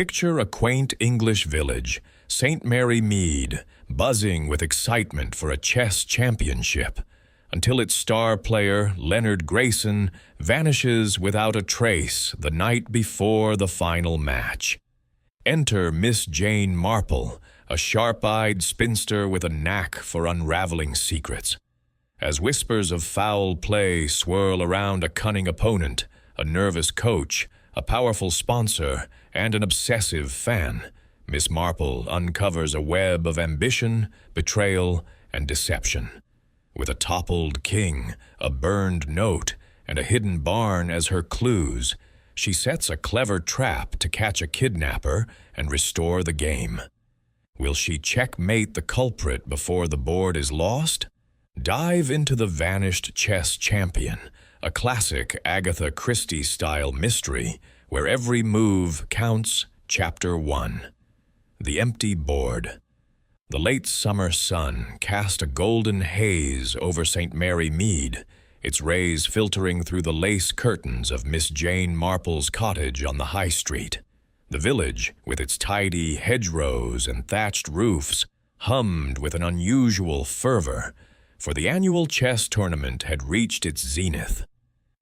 Picture a quaint English village, St. Mary Mead, buzzing with excitement for a chess championship, until its star player, Leonard Grayson, vanishes without a trace the night before the final match. Enter Miss Jane Marple, a sharp-eyed spinster with a knack for unraveling secrets. As whispers of foul play swirl around a cunning opponent, a nervous coach, a powerful sponsor, and an obsessive fan, Miss Marple uncovers a web of ambition, betrayal, and deception. With a toppled king, a burned note, and a hidden barn as her clues, she sets a clever trap to catch a kidnapper and restore the game. Will she checkmate the culprit before the board is lost? Dive into The Vanished Chess Champion, a classic Agatha Christie-style mystery where every move counts. Chapter 1. The Empty Board. The late summer sun cast a golden haze over St. Mary Mead, its rays filtering through the lace curtains of Miss Jane Marple's cottage on the high street. The village, with its tidy hedgerows and thatched roofs, hummed with an unusual fervor, for the annual chess tournament had reached its zenith.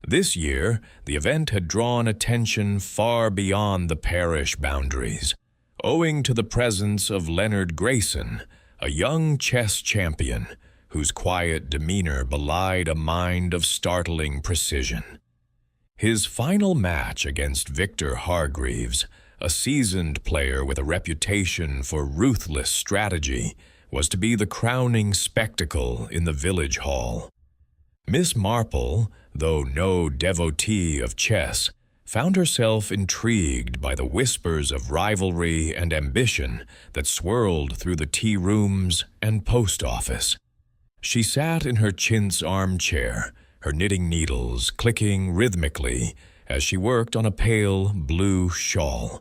This year, the event had drawn attention far beyond the parish boundaries, owing to the presence of Leonard Grayson, a young chess champion whose quiet demeanor belied a mind of startling precision. His final match against Victor Hargreaves, a seasoned player with a reputation for ruthless strategy, was to be the crowning spectacle in the village hall. Miss Marple, though no devotee of chess, found herself intrigued by the whispers of rivalry and ambition that swirled through the tea rooms and post office. She sat in her chintz armchair, her knitting needles clicking rhythmically as she worked on a pale blue shawl.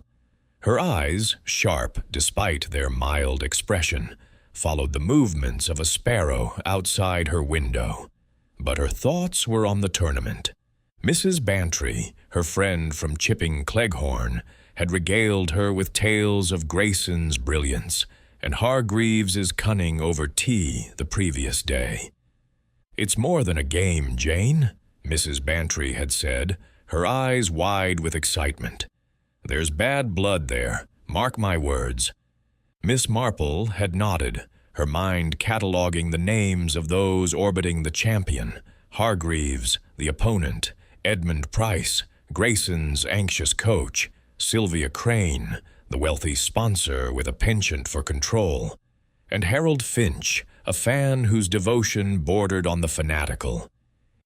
Her eyes, sharp despite their mild expression, followed the movements of a sparrow outside her window. But her thoughts were on the tournament. Mrs. Bantry, her friend from Chipping Cleghorn, had regaled her with tales of Grayson's brilliance and Hargreaves's cunning over tea the previous day. "It's more than a game, Jane," Mrs. Bantry had said, her eyes wide with excitement. "There's bad blood there, mark my words." Miss Marple had nodded, her mind cataloging the names of those orbiting the champion: Hargreaves, the opponent; Edmund Price, Grayson's anxious coach; Sylvia Crane, the wealthy sponsor with a penchant for control; and Harold Finch, a fan whose devotion bordered on the fanatical.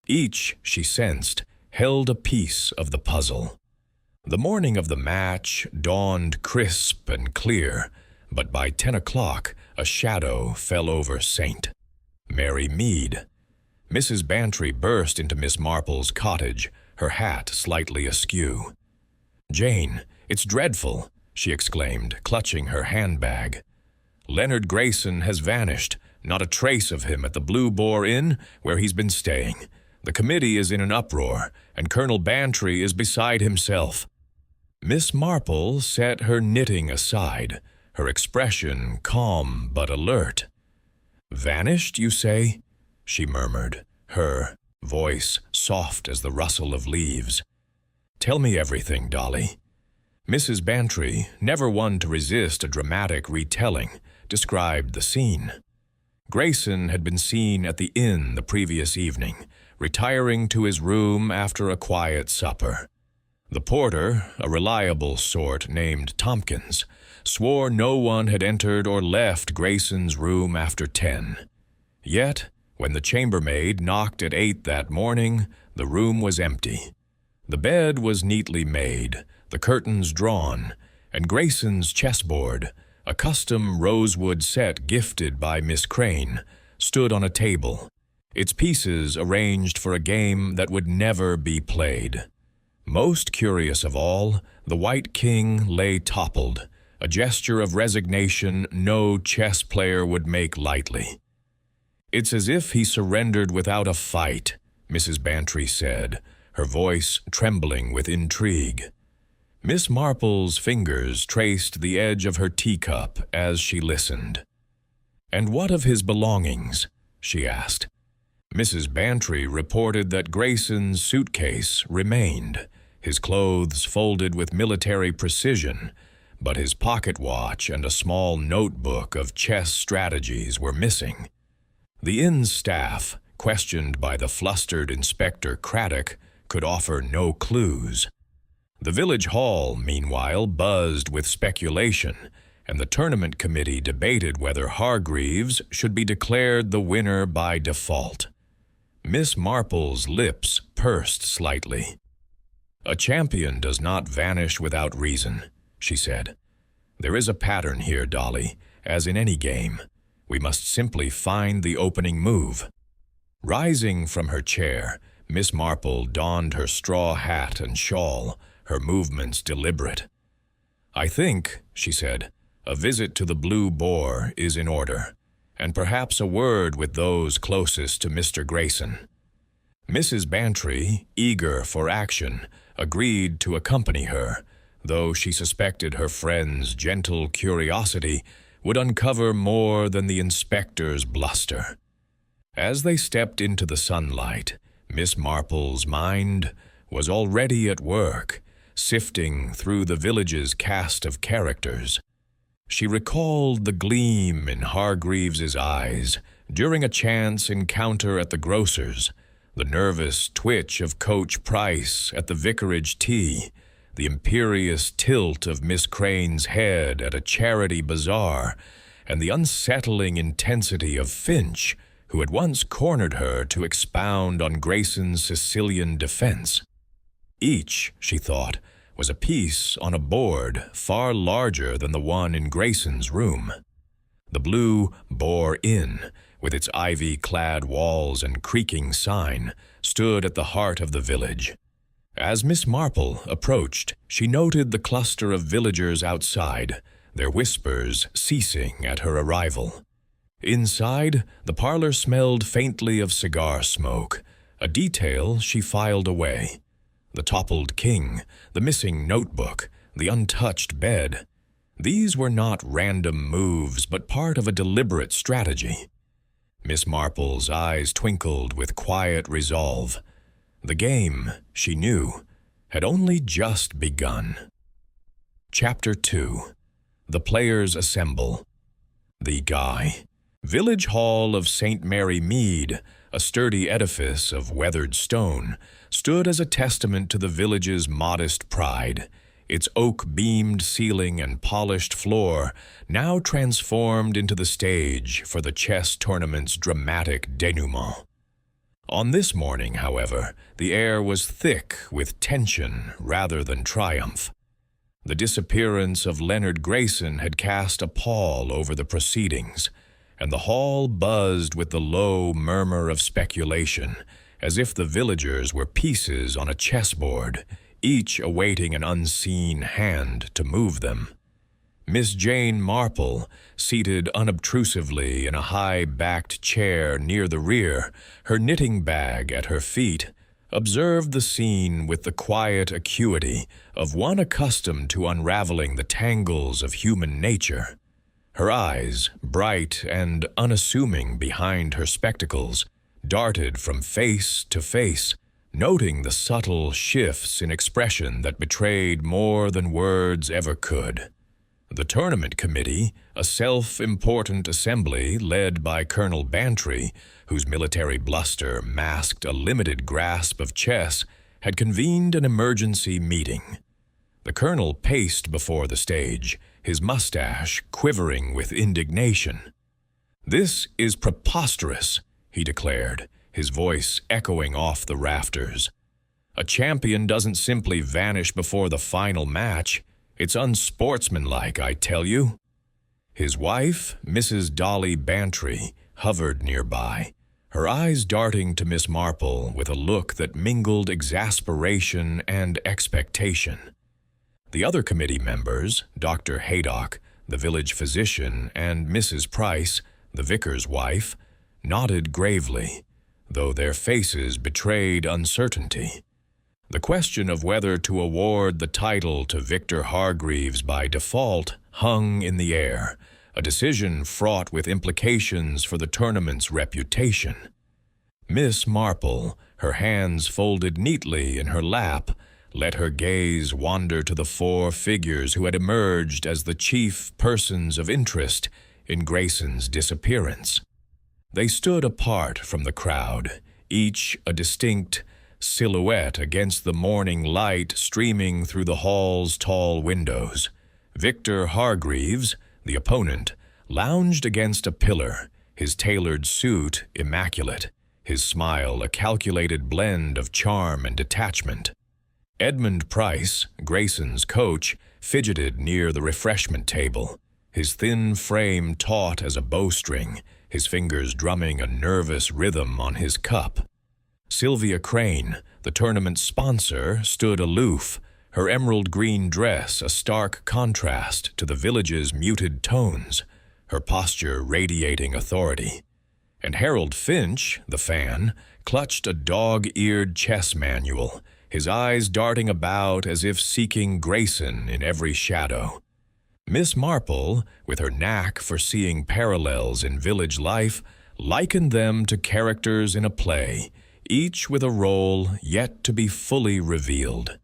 Each, she sensed, held a piece of the puzzle. The morning of the match dawned crisp and clear, but by 10 o'clock a shadow fell over St. Mary Mead. Mrs. Bantry burst into Miss Marple's cottage, her hat slightly askew. "Jane, it's dreadful," she exclaimed, clutching her handbag. "Leonard Grayson has vanished, not a trace of him at the Blue Boar Inn, where he's been staying. The committee is in an uproar, and Colonel Bantry is beside himself." Miss Marple set her knitting aside, her expression calm but alert. "Vanished, you say?" she murmured, her voice soft as the rustle of leaves. "Tell me everything, Dolly." Mrs. Bantry, never one to resist a dramatic retelling, described the scene. Grayson had been seen at the inn the previous evening, retiring to his room after a quiet supper. The porter, a reliable sort named Tompkins, swore no one had entered or left Grayson's room after 10. Yet, when the chambermaid knocked at 8 that morning, the room was empty. The bed was neatly made, the curtains drawn, and Grayson's chessboard, a custom rosewood set gifted by Miss Crane, stood on a table, its pieces arranged for a game that would never be played. Most curious of all, the White King lay toppled, a gesture of resignation no chess player would make lightly. "It's as if he surrendered without a fight," Mrs. Bantry said, her voice trembling with intrigue. Miss Marple's fingers traced the edge of her teacup as she listened. "And what of his belongings?" she asked. Mrs. Bantry reported that Grayson's suitcase remained, his clothes folded with military precision, but his pocket watch and a small notebook of chess strategies were missing. The inn's staff, questioned by the flustered Inspector Craddock, could offer no clues. The village hall, meanwhile, buzzed with speculation, and the tournament committee debated whether Hargreaves should be declared the winner by default. Miss Marple's lips pursed slightly. "A champion does not vanish without reason," she said. "There is a pattern here, Dolly, as in any game. We must simply find the opening move." Rising from her chair, Miss Marple donned her straw hat and shawl, her movements deliberate. "I think," she said, "a visit to the Blue Boar is in order, and perhaps a word with those closest to Mr. Grayson." Mrs. Bantry, eager for action, agreed to accompany her, though she suspected her friend's gentle curiosity would uncover more than the inspector's bluster. As they stepped into the sunlight, Miss Marple's mind was already at work, sifting through the village's cast of characters. She recalled the gleam in Hargreaves's eyes during a chance encounter at the grocer's, the nervous twitch of Coach Price at the vicarage tea, the imperious tilt of Miss Crane's head at a charity bazaar, and the unsettling intensity of Finch, who had once cornered her to expound on Grayson's Sicilian defense. Each, she thought, was a piece on a board far larger than the one in Grayson's room. The Blue Boar Inn, with its ivy-clad walls and creaking sign, stood at the heart of the village. As Miss Marple approached, she noted the cluster of villagers outside, their whispers ceasing at her arrival. Inside, the parlor smelled faintly of cigar smoke, a detail she filed away. The toppled king, the missing notebook, the untouched bed. These were not random moves, but part of a deliberate strategy. Miss Marple's eyes twinkled with quiet resolve. The game, she knew, had only just begun. Chapter 2. The Players Assemble. The Guy. Village Hall of St. Mary Mead, a sturdy edifice of weathered stone, stood as a testament to the village's modest pride, its oak-beamed ceiling and polished floor now transformed into the stage for the chess tournament's dramatic denouement. On this morning, however, the air was thick with tension rather than triumph. The disappearance of Leonard Grayson had cast a pall over the proceedings, and the hall buzzed with the low murmur of speculation, as if the villagers were pieces on a chessboard, each awaiting an unseen hand to move them. Miss Jane Marple, seated unobtrusively in a high-backed chair near the rear, her knitting bag at her feet, observed the scene with the quiet acuity of one accustomed to unraveling the tangles of human nature. Her eyes, bright and unassuming behind her spectacles, darted from face to face, noting the subtle shifts in expression that betrayed more than words ever could. The tournament committee, a self-important assembly led by Colonel Bantry, whose military bluster masked a limited grasp of chess, had convened an emergency meeting. The colonel paced before the stage, his mustache quivering with indignation. "This is preposterous," he declared, his voice echoing off the rafters. "A champion doesn't simply vanish before the final match. It's unsportsmanlike, I tell you." His wife, Mrs. Dolly Bantry, hovered nearby, her eyes darting to Miss Marple with a look that mingled exasperation and expectation. The other committee members, Dr. Haydock, the village physician, and Mrs. Price, the vicar's wife, nodded gravely, though their faces betrayed uncertainty. The question of whether to award the title to Victor Hargreaves by default hung in the air, a decision fraught with implications for the tournament's reputation. Miss Marple, her hands folded neatly in her lap, let her gaze wander to the four figures who had emerged as the chief persons of interest in Grayson's disappearance. They stood apart from the crowd, each a distinct silhouette against the morning light streaming through the hall's tall windows. Victor Hargreaves, the opponent, lounged against a pillar, his tailored suit immaculate, his smile a calculated blend of charm and detachment. Edmund Price, Grayson's coach, fidgeted near the refreshment table, his thin frame taut as a bowstring, his fingers drumming a nervous rhythm on his cup. Sylvia Crane, the tournament's sponsor, stood aloof, her emerald green dress a stark contrast to the village's muted tones, her posture radiating authority. And Harold Finch, the fan, clutched a dog-eared chess manual, his eyes darting about as if seeking Grayson in every shadow. Miss Marple, with her knack for seeing parallels in village life, likened them to characters in a play, each with a role yet to be fully revealed.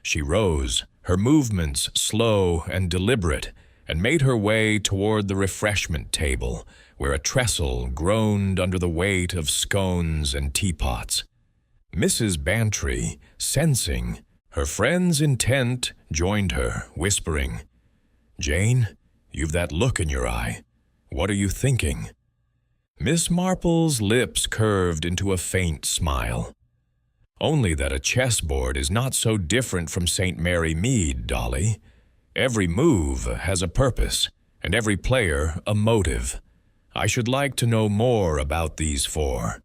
She rose, her movements slow and deliberate, and made her way toward the refreshment table, where a trestle groaned under the weight of scones and teapots. Mrs. Bantry, sensing her friend's intent, joined her, whispering, "Jane, you've that look in your eye. What are you thinking?" Miss Marple's lips curved into a faint smile. "Only that a chessboard is not so different from St. Mary Mead, Dolly. Every move has a purpose, and every player a motive. I should like to know more about these four."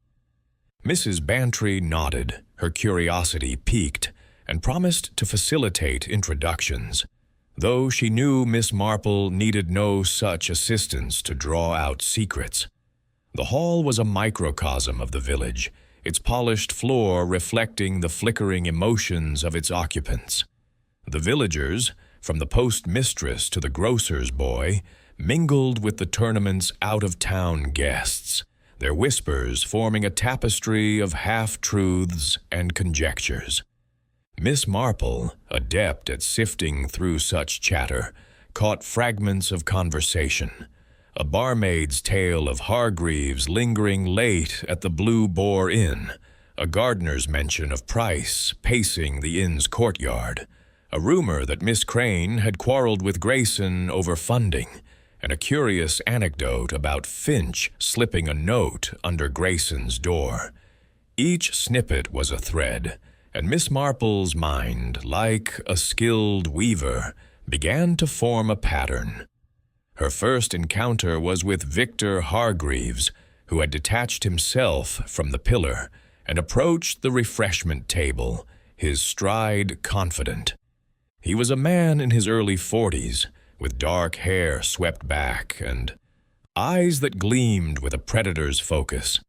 Mrs. Bantry nodded, her curiosity piqued, and promised to facilitate introductions, though she knew Miss Marple needed no such assistance to draw out secrets. The hall was a microcosm of the village, its polished floor reflecting the flickering emotions of its occupants. The villagers, from the postmistress to the grocer's boy, mingled with the tournament's out-of-town guests, their whispers forming a tapestry of half-truths and conjectures. Miss Marple, adept at sifting through such chatter, caught fragments of conversation. A barmaid's tale of Hargreaves lingering late at the Blue Boar Inn, a gardener's mention of Price pacing the inn's courtyard, a rumor that Miss Crane had quarreled with Grayson over funding, and a curious anecdote about Finch slipping a note under Grayson's door. Each snippet was a thread, and Miss Marple's mind, like a skilled weaver, began to form a pattern. Her first encounter was with Victor Hargreaves, who had detached himself from the pillar and approached the refreshment table, his stride confident. He was a man in his early 40s, with dark hair swept back and eyes that gleamed with a predator's focus.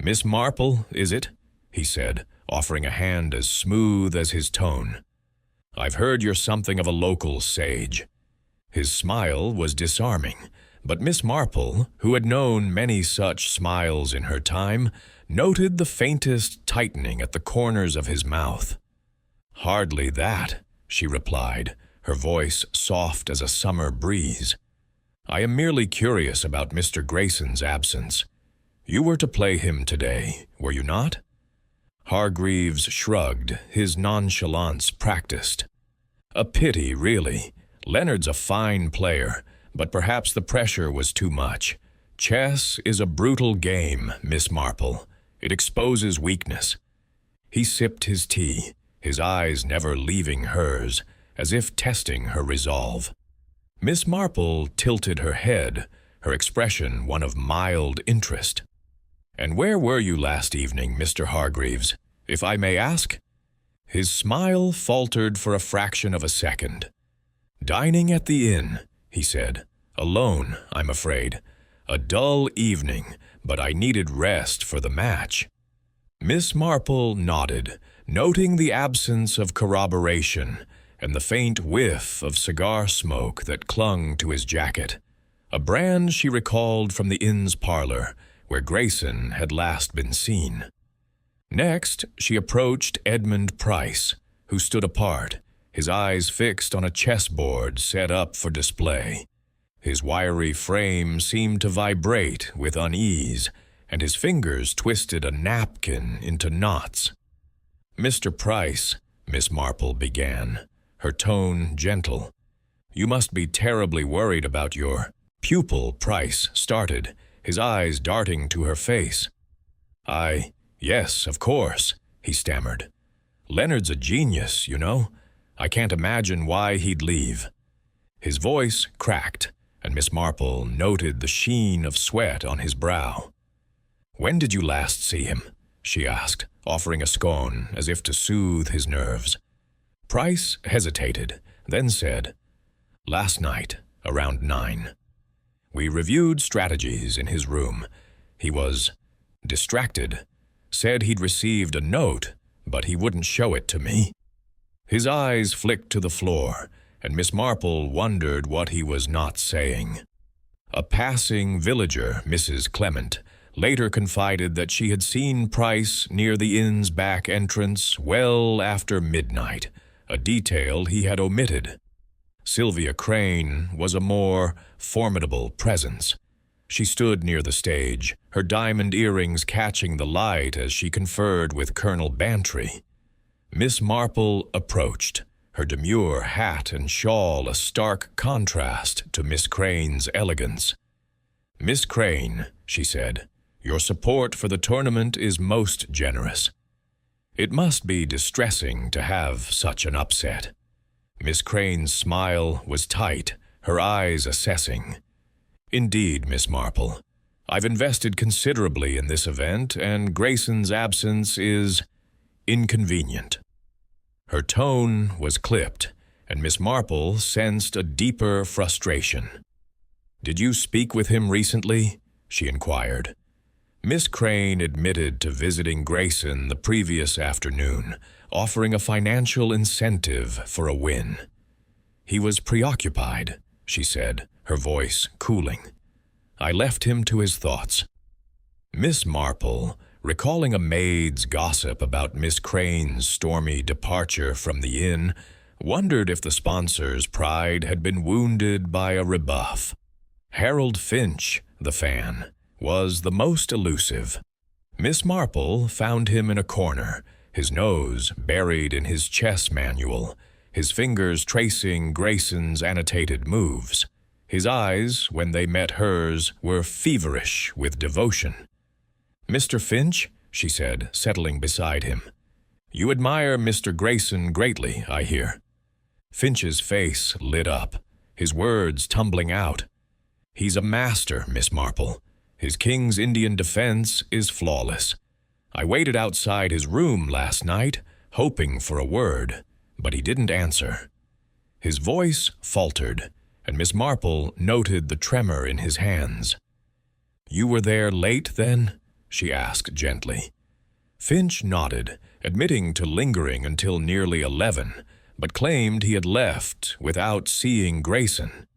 "Miss Marple, is it?" he said, offering a hand as smooth as his tone. "I've heard you're something of a local sage." His smile was disarming, but Miss Marple, who had known many such smiles in her time, noted the faintest tightening at the corners of his mouth. "Hardly that," she replied, her voice soft as a summer breeze. "I am merely curious about Mr. Grayson's absence. You were to play him today, were you not?" Hargreaves shrugged, his nonchalance practiced. "A pity, really. Leonard's a fine player, but perhaps the pressure was too much. Chess is a brutal game, Miss Marple. It exposes weakness." He sipped his tea, his eyes never leaving hers, as if testing her resolve. Miss Marple tilted her head, her expression one of mild interest. "And where were you last evening, Mr. Hargreaves, if I may ask?" His smile faltered for a fraction of a second. "Dining at the inn," he said. "Alone, I'm afraid. A dull evening, but I needed rest for the match." Miss Marple nodded, noting the absence of corroboration and the faint whiff of cigar smoke that clung to his jacket, a brand she recalled from the inn's parlor where Grayson had last been seen. Next, she approached Edmund Price, who stood apart, his eyes fixed on a chessboard set up for display. His wiry frame seemed to vibrate with unease, and his fingers twisted a napkin into knots. "Mr. Price," Miss Marple began, her tone gentle. "You must be terribly worried about your pupil," Price started, his eyes darting to her face. Yes, of course," he stammered. "Leonard's a genius, you know. I can't imagine why he'd leave." His voice cracked, and Miss Marple noted the sheen of sweat on his brow. "When did you last see him?" she asked, offering a scone as if to soothe his nerves. Price hesitated, then said, "Last night, around 9. We reviewed strategies in his room. He was distracted, said he'd received a note, but he wouldn't show it to me." His eyes flicked to the floor, and Miss Marple wondered what he was not saying. A passing villager, Mrs. Clement, later confided that she had seen Price near the inn's back entrance well after midnight, a detail he had omitted. Sylvia Crane was a more formidable presence. She stood near the stage, her diamond earrings catching the light as she conferred with Colonel Bantry. Miss Marple approached, her demure hat and shawl a stark contrast to Miss Crane's elegance. "Miss Crane," she said, "your support for the tournament is most generous. It must be distressing to have such an upset." Miss Crane's smile was tight, her eyes assessing. "Indeed, Miss Marple, I've invested considerably in this event, and Grayson's absence is inconvenient." Her tone was clipped, and Miss Marple sensed a deeper frustration. "Did you speak with him recently?" she inquired. Miss Crane admitted to visiting Grayson the previous afternoon, offering a financial incentive for a win. "He was preoccupied," she said, her voice cooling. "I left him to his thoughts." Miss Marple, recalling a maid's gossip about Miss Crane's stormy departure from the inn, wondered if the sponsor's pride had been wounded by a rebuff. Harold Finch, the fan, was the most elusive. Miss Marple found him in a corner, his nose buried in his chess manual, his fingers tracing Grayson's annotated moves. His eyes, when they met hers, were feverish with devotion. "Mr. Finch," she said, settling beside him, "you admire Mr. Grayson greatly, I hear." Finch's face lit up, his words tumbling out. "He's a master, Miss Marple. His King's Indian defense is flawless. I waited outside his room last night, hoping for a word, but he didn't answer." His voice faltered, and Miss Marple noted the tremor in his hands. "You were there late, then?" she asked gently. Finch nodded, admitting to lingering until nearly 11, but claimed he had left without seeing Grayson.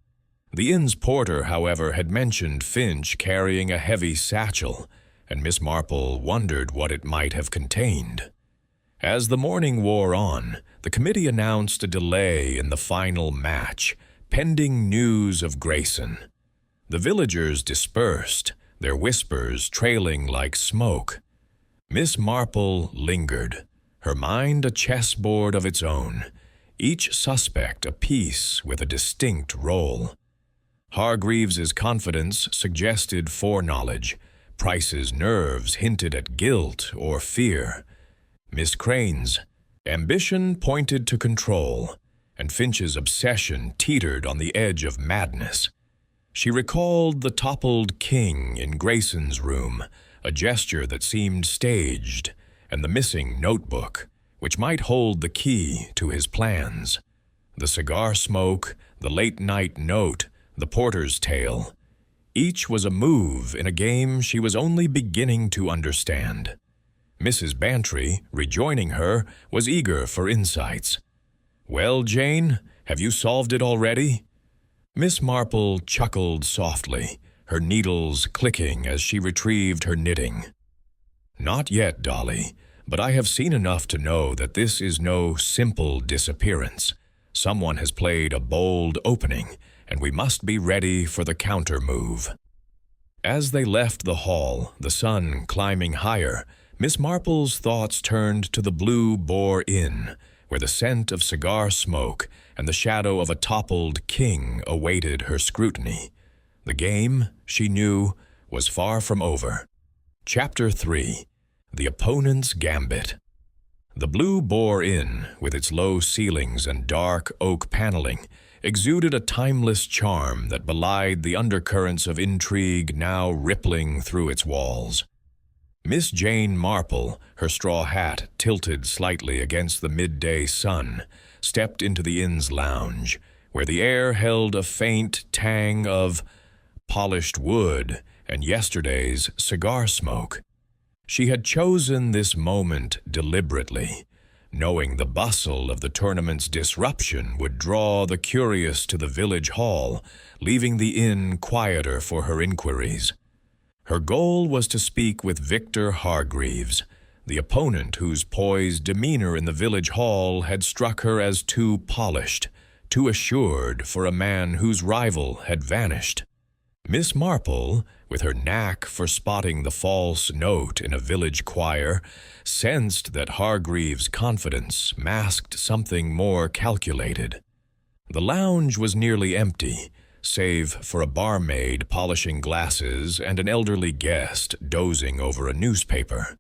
The inn's porter, however, had mentioned Finch carrying a heavy satchel, and Miss Marple wondered what it might have contained. As the morning wore on, the committee announced a delay in the final match, pending news of Grayson. The villagers dispersed, their whispers trailing like smoke. Miss Marple lingered, her mind a chessboard of its own, each suspect a piece with a distinct role. Hargreaves's confidence suggested foreknowledge. Price's nerves hinted at guilt or fear. Miss Crane's ambition pointed to control, and Finch's obsession teetered on the edge of madness. She recalled the toppled king in Grayson's room, a gesture that seemed staged, and the missing notebook, which might hold the key to his plans. The cigar smoke, the late-night note, the porter's tale. Each was a move in a game she was only beginning to understand. Mrs. Bantry, rejoining her, was eager for insights. "Well, Jane, have you solved it already?" Miss Marple chuckled softly, her needles clicking as she retrieved her knitting. "Not yet, Dolly, but I have seen enough to know that this is no simple disappearance. Someone has played a bold opening, and we must be ready for the counter move." As they left the hall, the sun climbing higher, Miss Marple's thoughts turned to the Blue Boar Inn, where the scent of cigar smoke and the shadow of a toppled king awaited her scrutiny. The game, she knew, was far from over. Chapter 3. The Opponent's Gambit. The Blue Boar Inn, with its low ceilings and dark oak paneling, exuded a timeless charm that belied the undercurrents of intrigue now rippling through its walls. Miss Jane Marple, her straw hat tilted slightly against the midday sun, stepped into the inn's lounge, where the air held a faint tang of polished wood and yesterday's cigar smoke. She had chosen this moment deliberately, knowing the bustle of the tournament's disruption would draw the curious to the village hall, leaving the inn quieter for her inquiries. Her goal was to speak with Victor Hargreaves, the opponent whose poised demeanor in the village hall had struck her as too polished, too assured for a man whose rival had vanished. Miss Marple, with her knack for spotting the false note in a village choir, sensed that Hargreaves' confidence masked something more calculated. The lounge was nearly empty, save for a barmaid polishing glasses and an elderly guest dozing over a newspaper.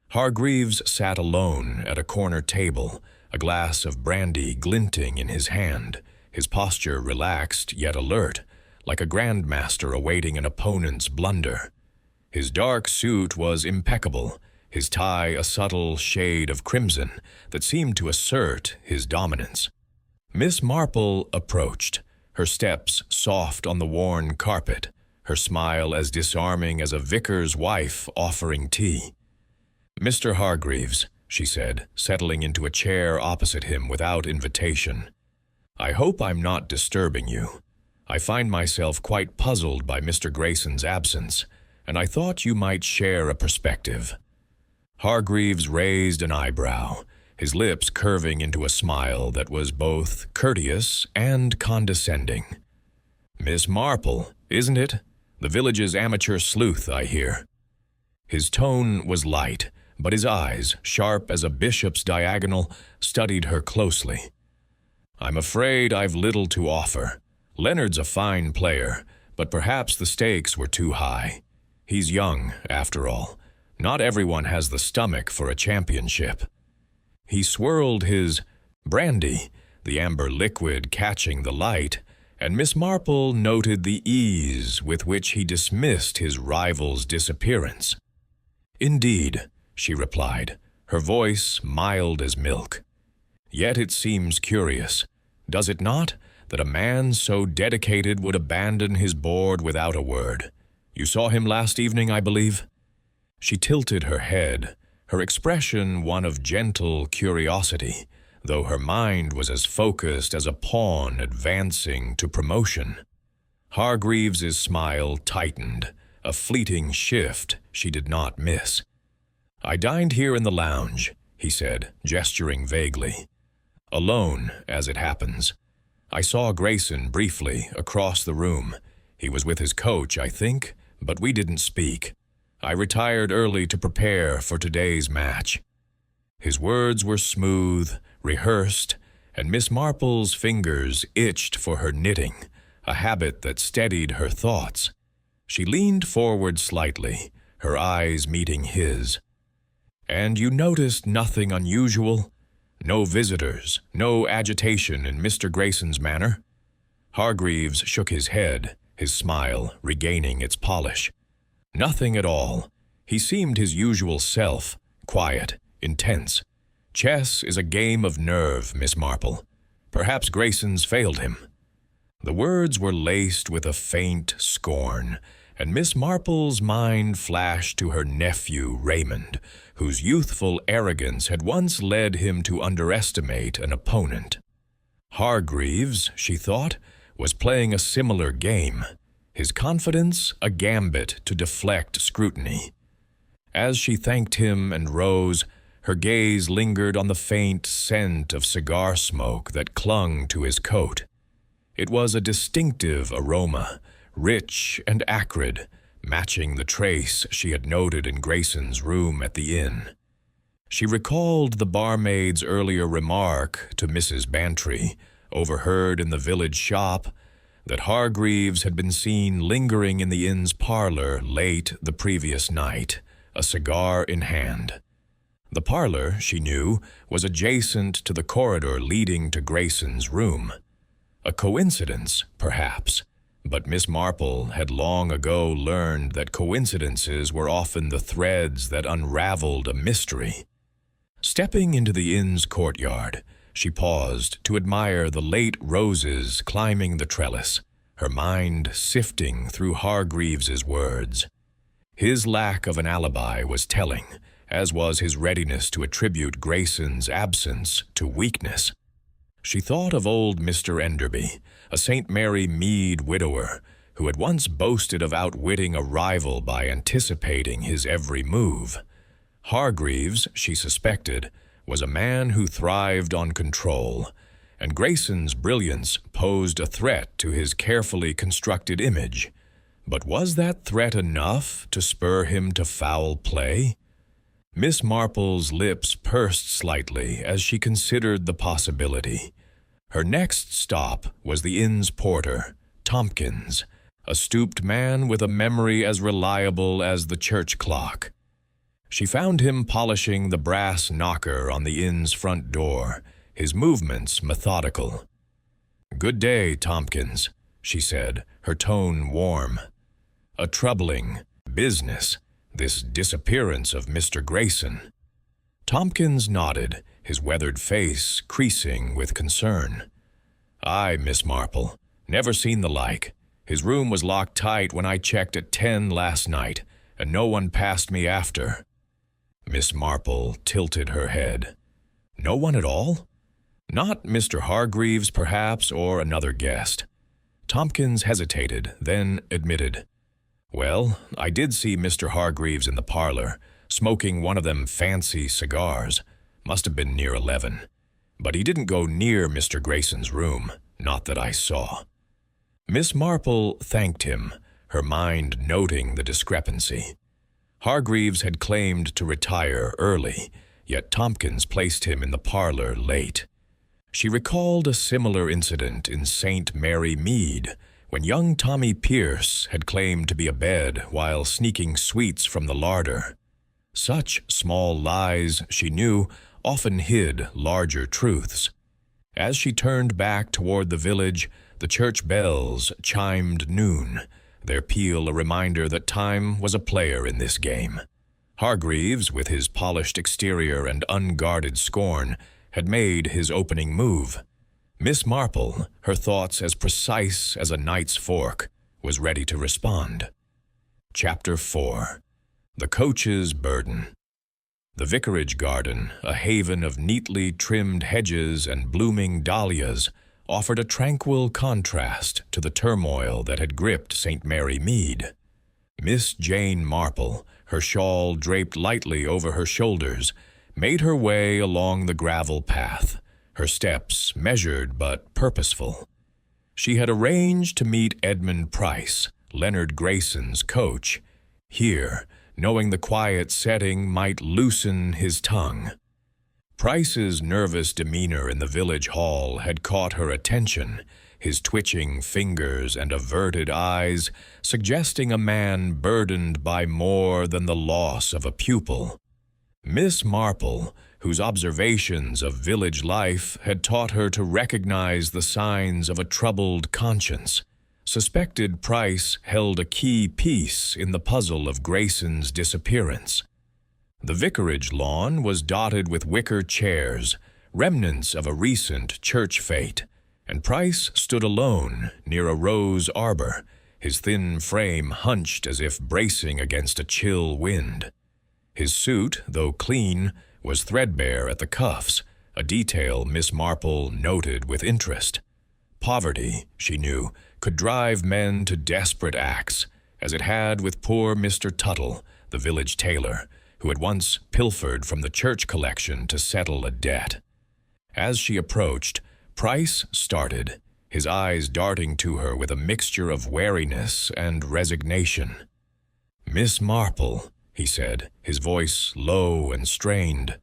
Hargreaves sat alone at a corner table, a glass of brandy glinting in his hand, his posture relaxed yet alert, like a grandmaster awaiting an opponent's blunder. His dark suit was impeccable, his tie a subtle shade of crimson that seemed to assert his dominance. Miss Marple approached, her steps soft on the worn carpet, her smile as disarming as a vicar's wife offering tea. "Mr. Hargreaves," she said, settling into a chair opposite him without invitation, "I hope I'm not disturbing you. I find myself quite puzzled by Mr. Grayson's absence, and I thought you might share a perspective." Hargreaves raised an eyebrow, his lips curving into a smile that was both courteous and condescending. "Miss Marple, isn't it? The village's amateur sleuth, I hear." His tone was light, but his eyes, sharp as a bishop's diagonal, studied her closely. "I'm afraid I've little to offer. Leonard's a fine player, but perhaps the stakes were too high. He's young, after all. Not everyone has the stomach for a championship." He swirled his brandy, the amber liquid catching the light, and Miss Marple noted the ease with which he dismissed his rival's disappearance. "Indeed," she replied, her voice mild as milk. "Yet it seems curious, does it not, that a man so dedicated would abandon his board without a word. You saw him last evening, I believe?" She tilted her head, her expression one of gentle curiosity, though her mind was as focused as a pawn advancing to promotion. Hargreaves's smile tightened, a fleeting shift she did not miss. "I dined here in the lounge," he said, gesturing vaguely. "Alone, as it happens. I saw Grayson briefly across the room. He was with his coach, I think, but we didn't speak. I retired early to prepare for today's match." His words were smooth, rehearsed, and Miss Marple's fingers itched for her knitting, a habit that steadied her thoughts. She leaned forward slightly, her eyes meeting his. "And you noticed nothing unusual? No visitors, no agitation in Mr. Grayson's manner?" Hargreaves shook his head, his smile regaining its polish. "Nothing at all. He seemed his usual self, quiet, intense. Chess is a game of nerve, Miss Marple. Perhaps Grayson's failed him." The words were laced with a faint scorn, and Miss Marple's mind flashed to her nephew Raymond, whose youthful arrogance had once led him to underestimate an opponent. Hargreaves, she thought, was playing a similar game, his confidence a gambit to deflect scrutiny. As she thanked him and rose, her gaze lingered on the faint scent of cigar smoke that clung to his coat. It was a distinctive aroma, rich and acrid, matching the trace she had noted in Grayson's room at the inn. She recalled the barmaid's earlier remark to Mrs. Bantry, overheard in the village shop, that Hargreaves had been seen lingering in the inn's parlor late the previous night, a cigar in hand. The parlor, she knew, was adjacent to the corridor leading to Grayson's room. A coincidence, perhaps, but Miss Marple had long ago learned that coincidences were often the threads that unraveled a mystery. Stepping into the inn's courtyard, she paused to admire the late roses climbing the trellis, her mind sifting through Hargreaves's words. His lack of an alibi was telling, as was his readiness to attribute Grayson's absence to weakness. She thought of old Mr. Enderby, a St. Mary Mead widower, who had once boasted of outwitting a rival by anticipating his every move. Hargreaves, she suspected, was a man who thrived on control, and Grayson's brilliance posed a threat to his carefully constructed image. But was that threat enough to spur him to foul play? Miss Marple's lips pursed slightly as she considered the possibility. Her next stop was the inn's porter, Tompkins, a stooped man with a memory as reliable as the church clock. She found him polishing the brass knocker on the inn's front door, his movements methodical. "Good day, Tompkins," she said, her tone warm. "A troubling business, this disappearance of Mr. Grayson." Tompkins nodded, his weathered face creasing with concern. "Aye, Miss Marple. Never seen the like. His room was locked tight when I checked at 10 last night, and no one passed me after." Miss Marple tilted her head. "No one at all? Not Mr. Hargreaves, perhaps, or another guest?" Tompkins hesitated, then admitted, "Well, I did see Mr. Hargreaves in the parlor, smoking one of them fancy cigars. Must have been near 11. But he didn't go near Mr. Grayson's room, not that I saw." Miss Marple thanked him, her mind noting the discrepancy. Hargreaves had claimed to retire early, yet Tompkins placed him in the parlor late. She recalled a similar incident in St. Mary Mead, when young Tommy Pierce had claimed to be abed while sneaking sweets from the larder. Such small lies, she knew, often hid larger truths. As she turned back toward the village, the church bells chimed noon, their peal a reminder that time was a player in this game. Hargreaves, with his polished exterior and unguarded scorn, had made his opening move. Miss Marple, her thoughts as precise as a knight's fork, was ready to respond. Chapter 4. The Coach's Burden. The vicarage garden, a haven of neatly trimmed hedges and blooming dahlias, offered a tranquil contrast to the turmoil that had gripped St. Mary Mead. Miss Jane Marple, her shawl draped lightly over her shoulders, made her way along the gravel path, her steps measured but purposeful. She had arranged to meet Edmund Price, Leonard Grayson's coach, here, knowing the quiet setting might loosen his tongue. Price's nervous demeanor in the village hall had caught her attention, his twitching fingers and averted eyes suggesting a man burdened by more than the loss of a pupil. Miss Marple, whose observations of village life had taught her to recognize the signs of a troubled conscience, suspected Price held a key piece in the puzzle of Grayson's disappearance. The vicarage lawn was dotted with wicker chairs, remnants of a recent church fete, and Price stood alone near a rose arbor, his thin frame hunched as if bracing against a chill wind. His suit, though clean, was threadbare at the cuffs, a detail Miss Marple noted with interest. Poverty, she knew, could drive men to desperate acts, as it had with poor Mr. Tuttle, the village tailor, who had once pilfered from the church collection to settle a debt. As she approached, Price started, his eyes darting to her with a mixture of wariness and resignation. "Miss Marple," he said, his voice low and strained.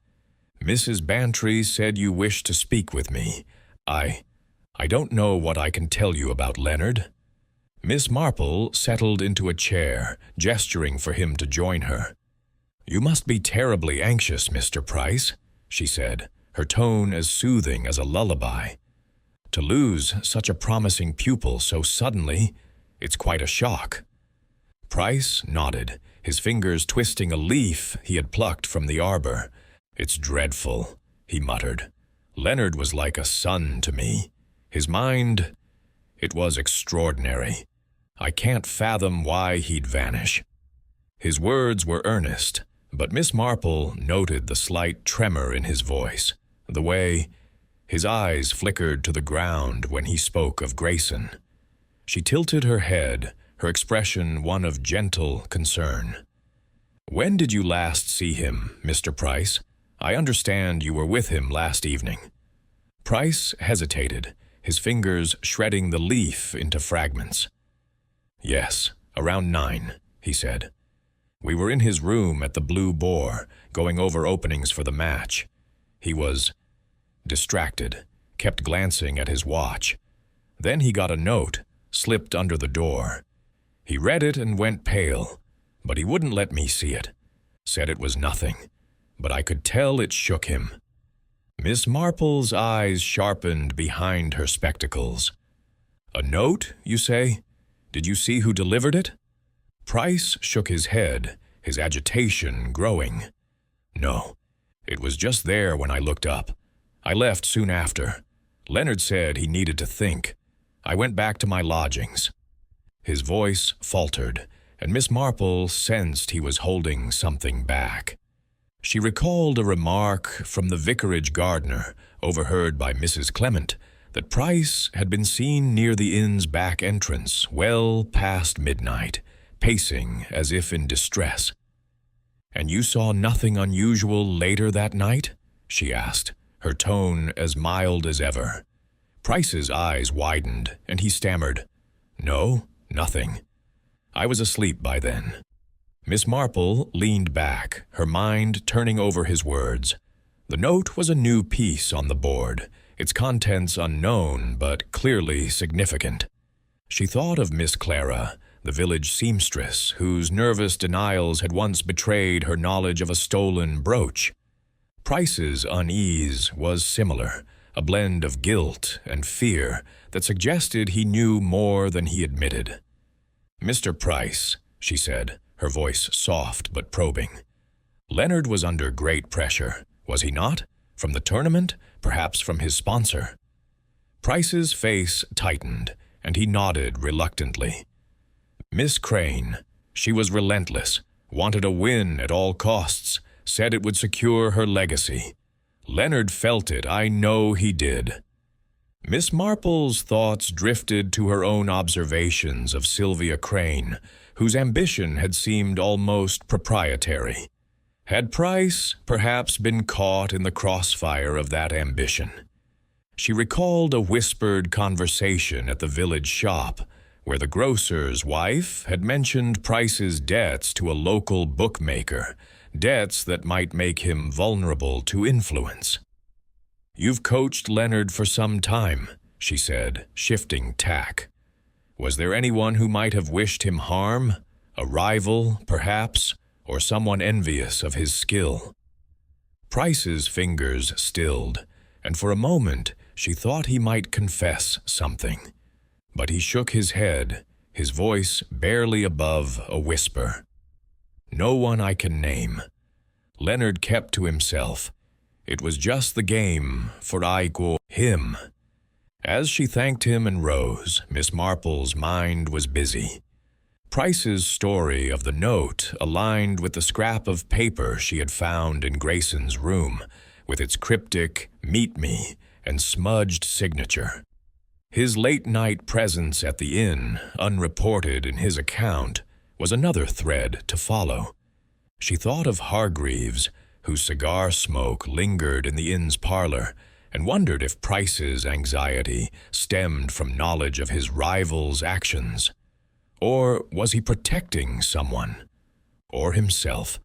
"Mrs. Bantry said you wished to speak with me. I don't know what I can tell you about Leonard." Miss Marple settled into a chair, gesturing for him to join her. "You must be terribly anxious, Mr. Price," she said, her tone as soothing as a lullaby. "To lose such a promising pupil so suddenly, it's quite a shock." Price nodded, his fingers twisting a leaf he had plucked from the arbor. "It's dreadful," he muttered. "Leonard was like a son to me. His mind, it was extraordinary. I can't fathom why he'd vanish." His words were earnest, but Miss Marple noted the slight tremor in his voice, the way his eyes flickered to the ground when he spoke of Grayson. She tilted her head, her expression one of gentle concern. "When did you last see him, Mr. Price? I understand you were with him last evening." Price hesitated, his fingers shredding the leaf into fragments. "Yes, around 9, he said. "We were in his room at the Blue Boar, going over openings for the match. He was distracted, kept glancing at his watch. Then he got a note, slipped under the door. He read it and went pale, but he wouldn't let me see it. Said it was nothing, but I could tell it shook him." Miss Marple's eyes sharpened behind her spectacles. "A note, you say? Did you see who delivered it?" Price shook his head, his agitation growing. "No, it was just there when I looked up. I left soon after. Leonard said he needed to think. I went back to my lodgings." His voice faltered, and Miss Marple sensed he was holding something back. She recalled a remark from the vicarage gardener, overheard by Mrs. Clement, that Price had been seen near the inn's back entrance well past midnight, pacing as if in distress. "And you saw nothing unusual later that night?" she asked, her tone as mild as ever. Price's eyes widened, and he stammered, "No, nothing. I was asleep by then." Miss Marple leaned back, her mind turning over his words. The note was a new piece on the board, its contents unknown but clearly significant. She thought of Miss Clara, the village seamstress, whose nervous denials had once betrayed her knowledge of a stolen brooch. Price's unease was similar, a blend of guilt and fear that suggested he knew more than he admitted. "Mr. Price," she said, her voice soft but probing. "Leonard was under great pressure, was he not? From the tournament, perhaps from his sponsor." Price's face tightened, and he nodded reluctantly. "Miss Crane, she was relentless, wanted a win at all costs, said it would secure her legacy. Leonard felt it, I know he did." Miss Marple's thoughts drifted to her own observations of Sylvia Crane, whose ambition had seemed almost proprietary. Had Price perhaps been caught in the crossfire of that ambition? She recalled a whispered conversation at the village shop, where the grocer's wife had mentioned Price's debts to a local bookmaker, debts that might make him vulnerable to influence. "You've coached Leonard for some time," she said, shifting tack. "Was there anyone who might have wished him harm? A rival, perhaps, or someone envious of his skill?" Price's fingers stilled, and for a moment she thought he might confess something. But he shook his head, his voice barely above a whisper. "No one I can name. Leonard kept to himself. It was just the game for him." As she thanked him and rose, Miss Marple's mind was busy. Price's story of the note aligned with the scrap of paper she had found in Grayson's room, with its cryptic, "Meet me," and smudged signature. His late-night presence at the inn, unreported in his account, was another thread to follow. She thought of Hargreaves, whose cigar smoke lingered in the inn's parlor, and wondered if Price's anxiety stemmed from knowledge of his rival's actions. Or was he protecting someone? Or himself?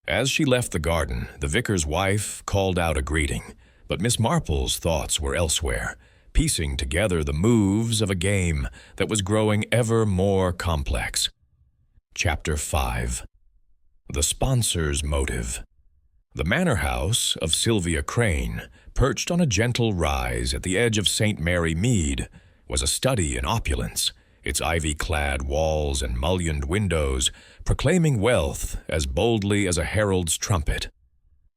As she left the garden, the vicar's wife called out a greeting, but Miss Marple's thoughts were elsewhere, piecing together the moves of a game that was growing ever more complex. Chapter 5. The Sponsor's Motive. The manor house of Sylvia Crane, perched on a gentle rise at the edge of St. Mary Mead, was a study in opulence, its ivy-clad walls and mullioned windows proclaiming wealth as boldly as a herald's trumpet.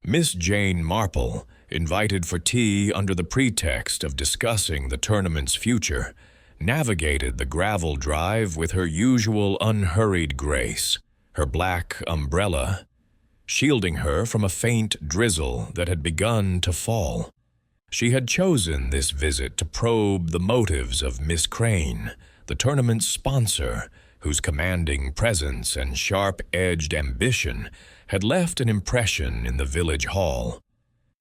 Miss Jane Marple, invited for tea under the pretext of discussing the tournament's future, navigated the gravel drive with her usual unhurried grace, her black umbrella shielding her from a faint drizzle that had begun to fall. She had chosen this visit to probe the motives of Miss Crane, the tournament's sponsor, whose commanding presence and sharp-edged ambition had left an impression in the village hall.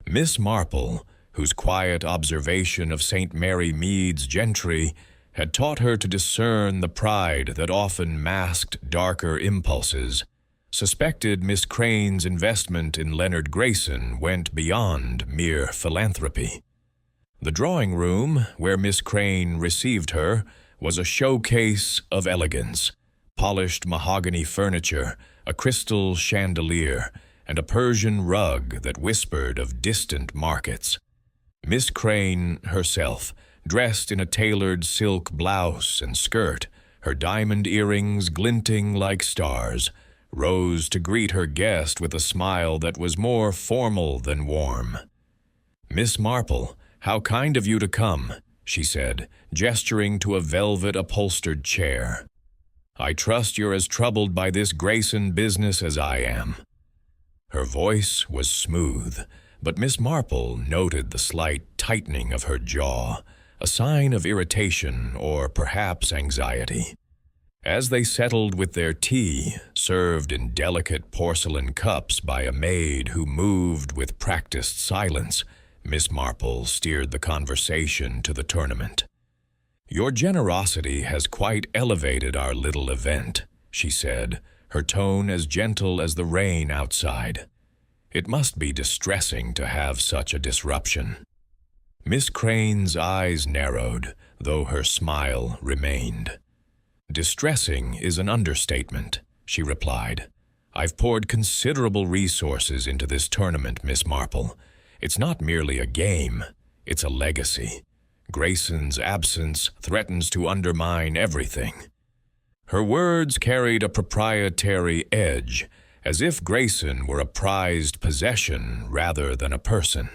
Miss Marple, whose quiet observation of St. Mary Mead's gentry had taught her to discern the pride that often masked darker impulses, suspected Miss Crane's investment in Leonard Grayson went beyond mere philanthropy. The drawing room, where Miss Crane received her, was a showcase of elegance: polished mahogany furniture, a crystal chandelier, and a Persian rug that whispered of distant markets. Miss Crane herself, dressed in a tailored silk blouse and skirt, her diamond earrings glinting like stars, rose to greet her guest with a smile that was more formal than warm. "Miss Marple, how kind of you to come," she said, gesturing to a velvet-upholstered chair. "I trust you're as troubled by this Grayson business as I am." Her voice was smooth, but Miss Marple noted the slight tightening of her jaw, a sign of irritation or perhaps anxiety. As they settled with their tea, served in delicate porcelain cups by a maid who moved with practiced silence, Miss Marple steered the conversation to the tournament. "Your generosity has quite elevated our little event," she said, her tone as gentle as the rain outside. "It must be distressing to have such a disruption." Miss Crane's eyes narrowed, though her smile remained. "Distressing is an understatement," she replied. "I've poured considerable resources into this tournament, Miss Marple. It's not merely a game, it's a legacy. Grayson's absence threatens to undermine everything." Her words carried a proprietary edge, as if Grayson were a prized possession rather than a person.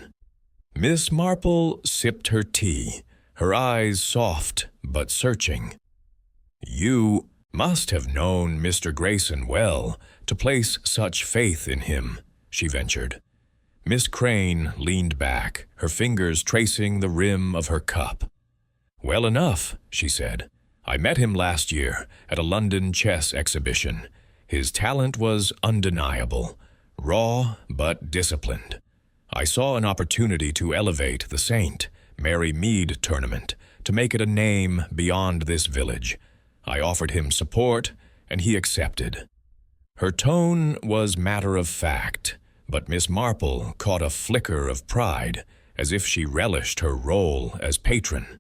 Miss Marple sipped her tea, her eyes soft but searching. "You must have known Mr. Grayson well to place such faith in him," she ventured. Miss Crane leaned back, her fingers tracing the rim of her cup. "Well enough," she said. "I met him last year at a London chess exhibition. His talent was undeniable, raw but disciplined. I saw an opportunity to elevate the St. Mary Mead tournament, to make it a name beyond this village. I offered him support, and he accepted." Her tone was matter-of-fact, but Miss Marple caught a flicker of pride, as if she relished her role as patron.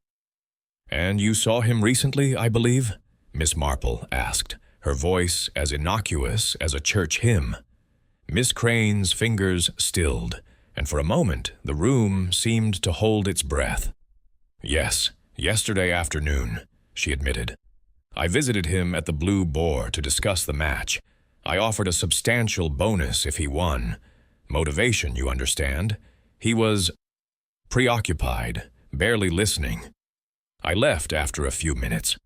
"And you saw him recently, I believe?" Miss Marple asked, her voice as innocuous as a church hymn. Miss Crane's fingers stilled, and for a moment the room seemed to hold its breath. "Yes, yesterday afternoon," she admitted. "I visited him at the Blue Boar to discuss the match. I offered a substantial bonus if he won. Motivation, you understand. He was preoccupied, barely listening. I left after a few minutes."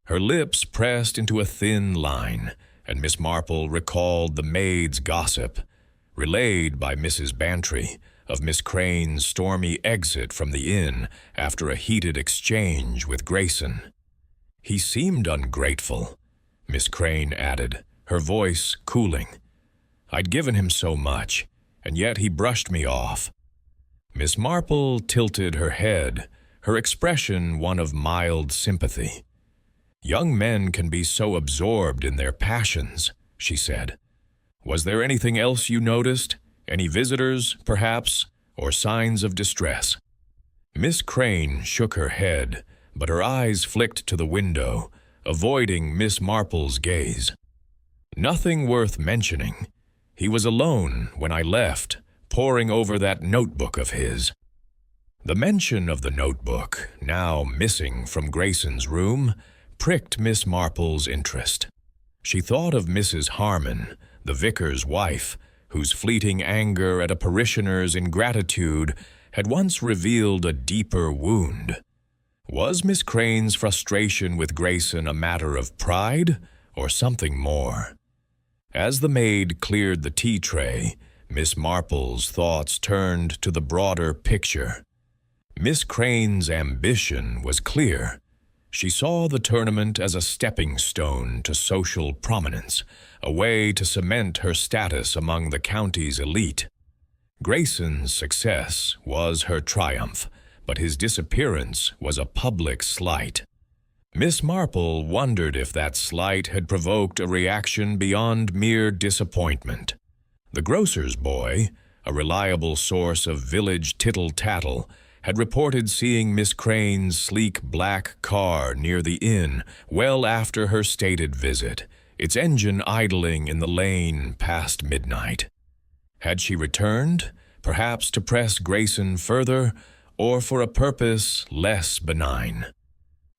Her lips pressed into a thin line, and Miss Marple recalled the maid's gossip, relayed by Mrs. Bantry, of Miss Crane's stormy exit from the inn after a heated exchange with Grayson. "He seemed ungrateful," Miss Crane added, her voice cooling. "I'd given him so much, and yet he brushed me off." Miss Marple tilted her head, her expression one of mild sympathy. "Young men can be so absorbed in their passions," she said. "Was there anything else you noticed? Any visitors, perhaps, or signs of distress?" Miss Crane shook her head, but her eyes flicked to the window, avoiding Miss Marple's gaze. "Nothing worth mentioning. He was alone when I left, poring over that notebook of his." The mention of the notebook, now missing from Grayson's room, pricked Miss Marple's interest. She thought of Mrs. Harmon, the vicar's wife, whose fleeting anger at a parishioner's ingratitude had once revealed a deeper wound. Was Miss Crane's frustration with Grayson a matter of pride or something more? As the maid cleared the tea tray, Miss Marple's thoughts turned to the broader picture. Miss Crane's ambition was clear. She saw the tournament as a stepping stone to social prominence, a way to cement her status among the county's elite. Grayson's success was her triumph, but his disappearance was a public slight. Miss Marple wondered if that slight had provoked a reaction beyond mere disappointment. The grocer's boy, a reliable source of village tittle-tattle, had reported seeing Miss Crane's sleek black car near the inn well after her stated visit, its engine idling in the lane past midnight. Had she returned, perhaps to press Grayson further, or for a purpose less benign?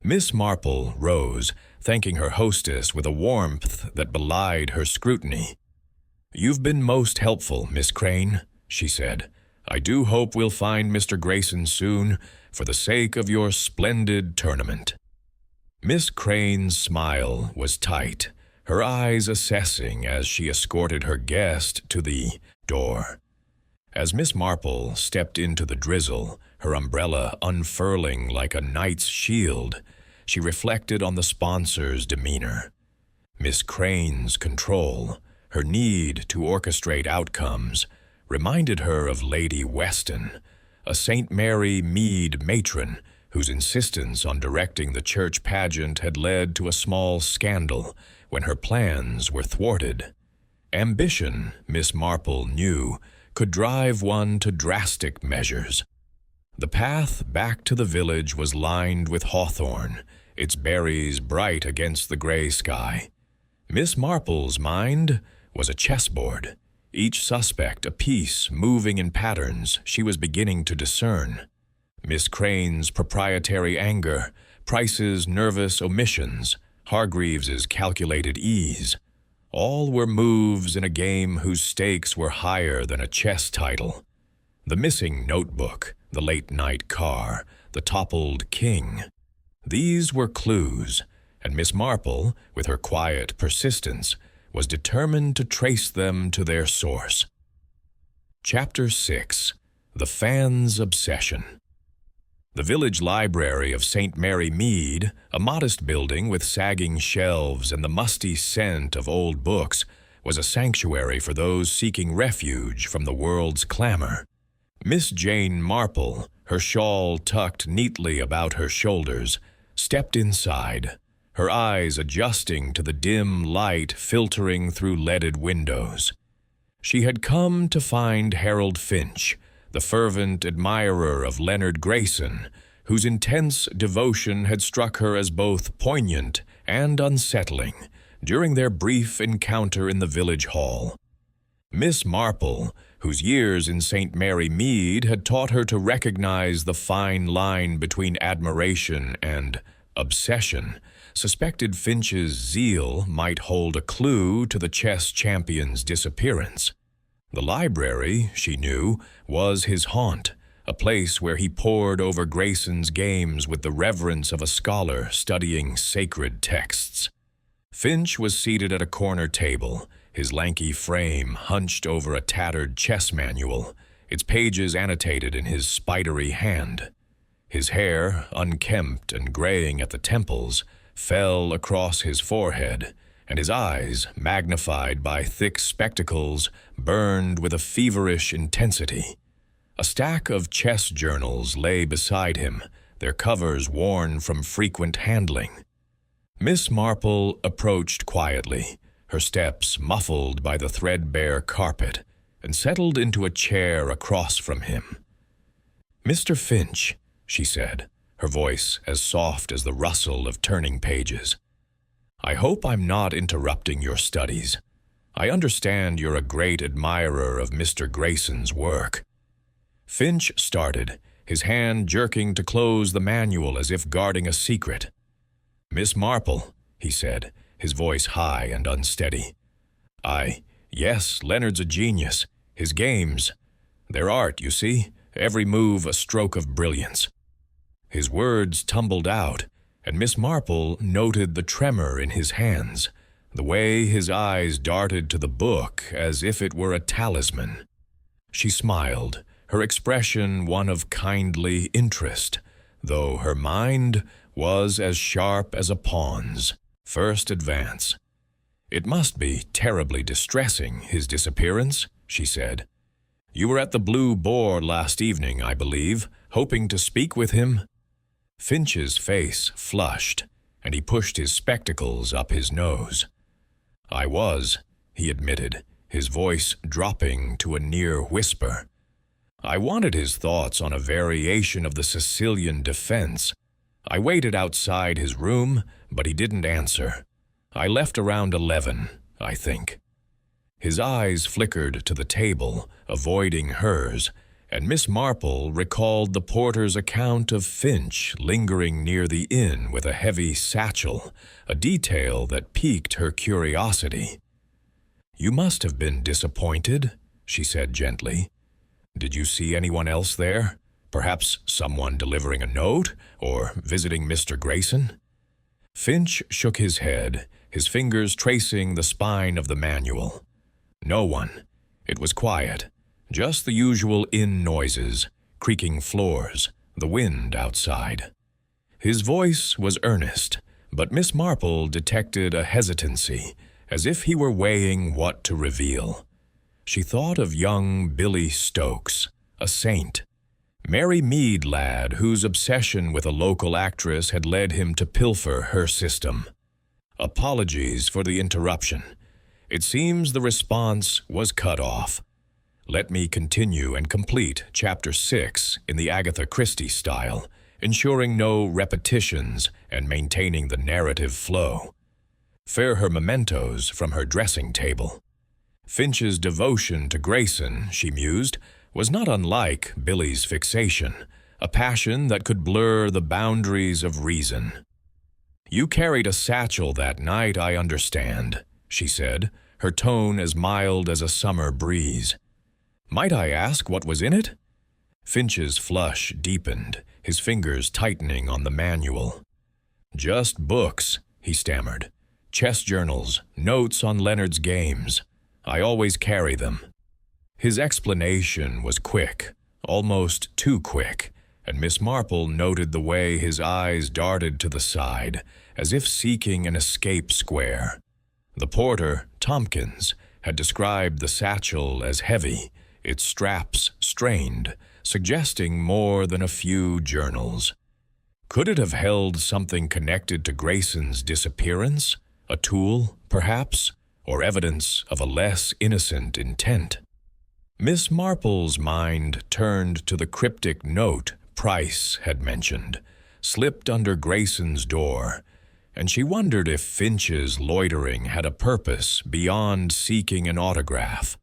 Miss Marple rose, thanking her hostess with a warmth that belied her scrutiny. "You've been most helpful, Miss Crane," she said. "I do hope we'll find Mr. Grayson soon, for the sake of your splendid tournament." Miss Crane's smile was tight, her eyes assessing as she escorted her guest to the door. As Miss Marple stepped into the drizzle, her umbrella unfurling like a knight's shield, she reflected on the sponsor's demeanor. Miss Crane's control, her need to orchestrate outcomes, reminded her of Lady Weston, a St. Mary Mead matron whose insistence on directing the church pageant had led to a small scandal when her plans were thwarted. Ambition, Miss Marple knew, could drive one to drastic measures. The path back to the village was lined with hawthorn, its berries bright against the gray sky. Miss Marple's mind was a chessboard, each suspect a piece moving in patterns she was beginning to discern. Miss Crane's proprietary anger, Price's nervous omissions, Hargreaves's calculated ease. All were moves in a game whose stakes were higher than a chess title. The missing notebook, the late-night car, the toppled king. These were clues, and Miss Marple, with her quiet persistence, was determined to trace them to their source. Chapter 6. The Fan's Obsession. The village library of St. Mary Mead, a modest building with sagging shelves and the musty scent of old books, was a sanctuary for those seeking refuge from the world's clamor. Miss Jane Marple, her shawl tucked neatly about her shoulders, stepped inside, her eyes adjusting to the dim light filtering through leaded windows. She had come to find Harold Finch, the fervent admirer of Leonard Grayson, whose intense devotion had struck her as both poignant and unsettling during their brief encounter in the village hall. Miss Marple, whose years in St. Mary Mead had taught her to recognize the fine line between admiration and obsession, suspected Finch's zeal might hold a clue to the chess champion's disappearance. The library, she knew, was his haunt, a place where he pored over Grayson's games with the reverence of a scholar studying sacred texts. Finch was seated at a corner table, his lanky frame hunched over a tattered chess manual, its pages annotated in his spidery hand. His hair, unkempt and graying at the temples, fell across his forehead, and his eyes, magnified by thick spectacles, burned with a feverish intensity. A stack of chess journals lay beside him, their covers worn from frequent handling. Miss Marple approached quietly, her steps muffled by the threadbare carpet, and settled into a chair across from him. "Mr. Finch," she said, her voice as soft as the rustle of turning pages, "I hope I'm not interrupting your studies. I understand you're a great admirer of Mr. Grayson's work." Finch started, his hand jerking to close the manual as if guarding a secret. "Miss Marple," he said, his voice high and unsteady. Yes, Leonard's a genius. His games, they're art, you see, every move a stroke of brilliance." His words tumbled out, and Miss Marple noted the tremor in his hands, the way his eyes darted to the book as if it were a talisman. She smiled, her expression one of kindly interest, though her mind was as sharp as a pawn's. First advance. "It must be terribly distressing, his disappearance," she said. "You were at the Blue Boar last evening, I believe, hoping to speak with him?" Finch's face flushed, and he pushed his spectacles up his nose. "I was," he admitted, his voice dropping to a near whisper. "I wanted his thoughts on a variation of the Sicilian defense. I waited outside his room, but he didn't answer. I left around 11, I think." His eyes flickered to the table, avoiding hers, and Miss Marple recalled the porter's account of Finch lingering near the inn with a heavy satchel, a detail that piqued her curiosity. "You must have been disappointed," she said gently. "Did you see anyone else there? Perhaps someone delivering a note or visiting Mr. Grayson?" Finch shook his head, his fingers tracing the spine of the manual. "No one. It was quiet. Just the usual inn noises, creaking floors, the wind outside." His voice was earnest, but Miss Marple detected a hesitancy, as if he were weighing what to reveal. She thought of young Billy Stokes, a saint, Mary Mead lad whose obsession with a local actress had led him to pilfer her system. "Apologies for the interruption. It seems the response was cut off. Let me continue and complete Chapter 6 in the Agatha Christie style, ensuring no repetitions and maintaining the narrative flow." Fair her mementos from her dressing table. Finch's devotion to Grayson, she mused, was not unlike Billy's fixation, a passion that could blur the boundaries of reason. "You carried a satchel that night, I understand," she said, her tone as mild as a summer breeze. "Might I ask what was in it?" Finch's flush deepened, his fingers tightening on the manual. "Just books," he stammered. "Chess journals, notes on Leonard's games. I always carry them." His explanation was quick, almost too quick, and Miss Marple noted the way his eyes darted to the side, as if seeking an escape square. The porter, Tompkins, had described the satchel as heavy, its straps strained, suggesting more than a few journals. Could it have held something connected to Grayson's disappearance? A tool, perhaps, or evidence of a less innocent intent? Miss Marple's mind turned to the cryptic note Price had mentioned, slipped under Grayson's door, and she wondered if Finch's loitering had a purpose beyond seeking an autograph.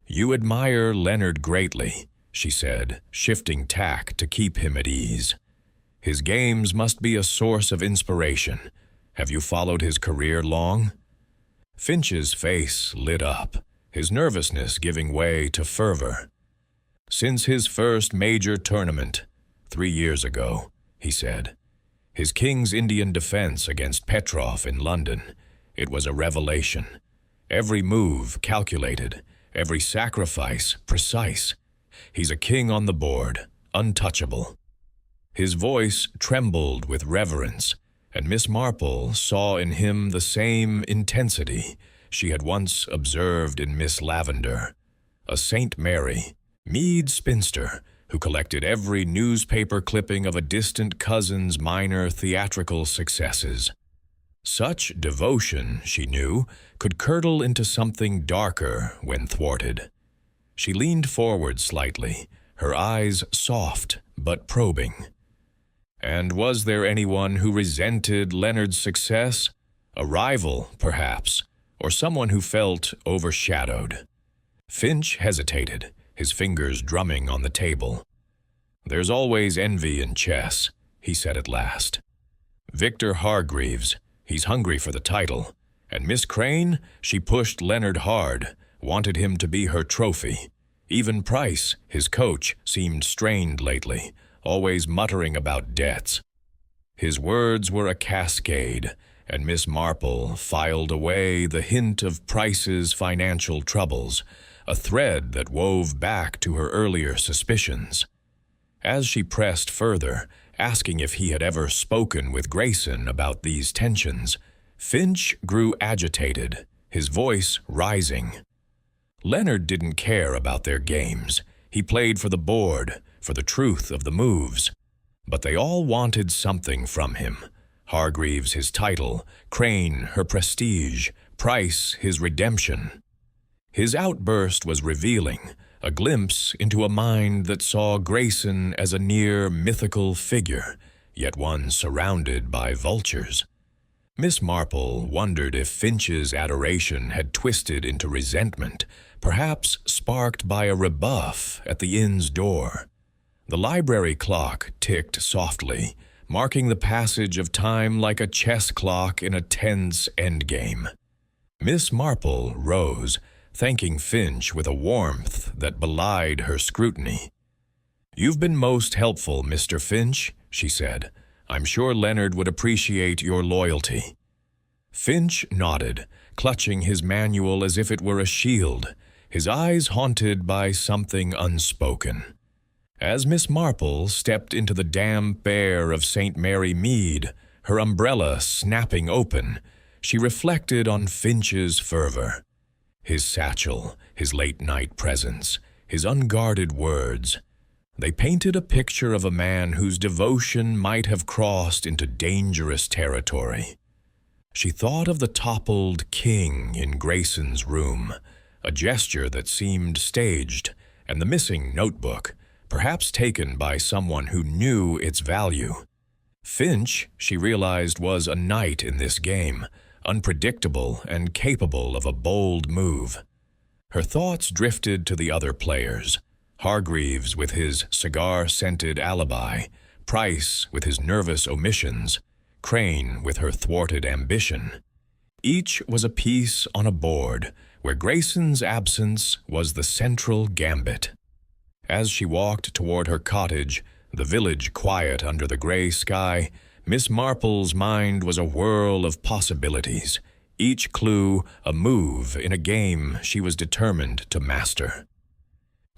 "You admire Leonard greatly," she said, shifting tack to keep him at ease. "His games must be a source of inspiration. Have you followed his career long?" Finch's face lit up, his nervousness giving way to fervor. Since his first major tournament, 3 years ago, he said. His King's Indian defense against Petrov in London. It was a revelation. Every move calculated, every sacrifice precise. He's a king on the board, untouchable. His voice trembled with reverence, and Miss Marple saw in him the same intensity she had once observed in Miss Lavender, a St. Mary, Meade spinster who collected every newspaper clipping of a distant cousin's minor theatrical successes. Such devotion, she knew, could curdle into something darker when thwarted. She leaned forward slightly, her eyes soft but probing. And was there anyone who resented Leonard's success? A rival, perhaps, or someone who felt overshadowed? Finch hesitated, his fingers drumming on the table. "There's always envy in chess," he said at last. "Victor Hargreaves, he's hungry for the title. And Miss Crane, she pushed Leonard hard, wanted him to be her trophy. Even Price, his coach, seemed strained lately, always muttering about debts." His words were a cascade, and Miss Marple filed away the hint of Price's financial troubles, a thread that wove back to her earlier suspicions. As she pressed further, asking if he had ever spoken with Grayson about these tensions, Finch grew agitated, his voice rising. Leonard didn't care about their games. He played for the board, for the truth of the moves. But they all wanted something from him. Hargreaves his title, Crane her prestige, Price his redemption. His outburst was revealing, a glimpse into a mind that saw Grayson as a near mythical figure, yet one surrounded by vultures. Miss Marple wondered if Finch's adoration had twisted into resentment, perhaps sparked by a rebuff at the inn's door. The library clock ticked softly, marking the passage of time like a chess clock in a tense endgame. Miss Marple rose, thanking Finch with a warmth that belied her scrutiny. "You've been most helpful, Mr. Finch," she said. "I'm sure Leonard would appreciate your loyalty." Finch nodded, clutching his manual as if it were a shield, his eyes haunted by something unspoken. As Miss Marple stepped into the damp air of St. Mary Mead, her umbrella snapping open, she reflected on Finch's fervor. His satchel, his late-night presence, his unguarded words. They painted a picture of a man whose devotion might have crossed into dangerous territory. She thought of the toppled king in Grayson's room, a gesture that seemed staged, and the missing notebook, perhaps taken by someone who knew its value. Finch, she realized, was a knight in this game, unpredictable and capable of a bold move. Her thoughts drifted to the other players, Hargreaves with his cigar-scented alibi, Price with his nervous omissions, Crane with her thwarted ambition. Each was a piece on a board, where Grayson's absence was the central gambit. As she walked toward her cottage, the village quiet under the gray sky, Miss Marple's mind was a whirl of possibilities, each clue a move in a game she was determined to master.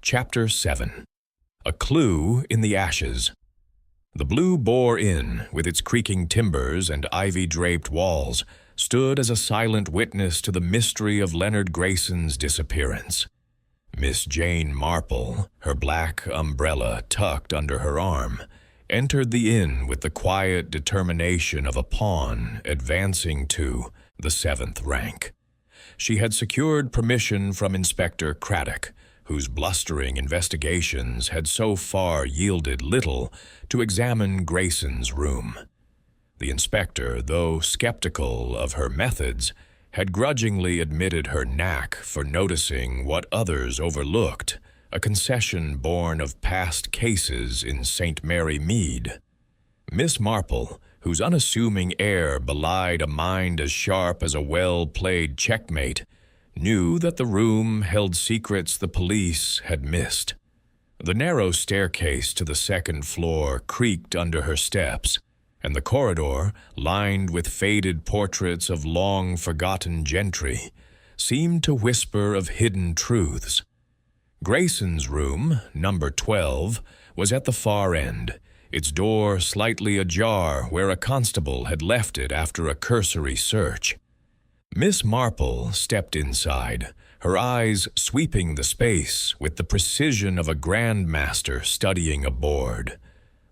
Chapter 7. A Clue in the Ashes. The Blue Boar Inn, with its creaking timbers and ivy-draped walls, stood as a silent witness to the mystery of Leonard Grayson's disappearance. Miss Jane Marple, her black umbrella tucked under her arm, entered the inn with the quiet determination of a pawn advancing to the 7th rank. She had secured permission from Inspector Craddock, whose blustering investigations had so far yielded little, to examine Grayson's room. The inspector, though skeptical of her methods, had grudgingly admitted her knack for noticing what others overlooked, a concession born of past cases in St. Mary Mead. Miss Marple, whose unassuming air belied a mind as sharp as a well-played checkmate, knew that the room held secrets the police had missed. The narrow staircase to the second floor creaked under her steps, and the corridor, lined with faded portraits of long-forgotten gentry, seemed to whisper of hidden truths. Grayson's room, number 12, was at the far end, its door slightly ajar where a constable had left it after a cursory search. Miss Marple stepped inside, her eyes sweeping the space with the precision of a grandmaster studying a board.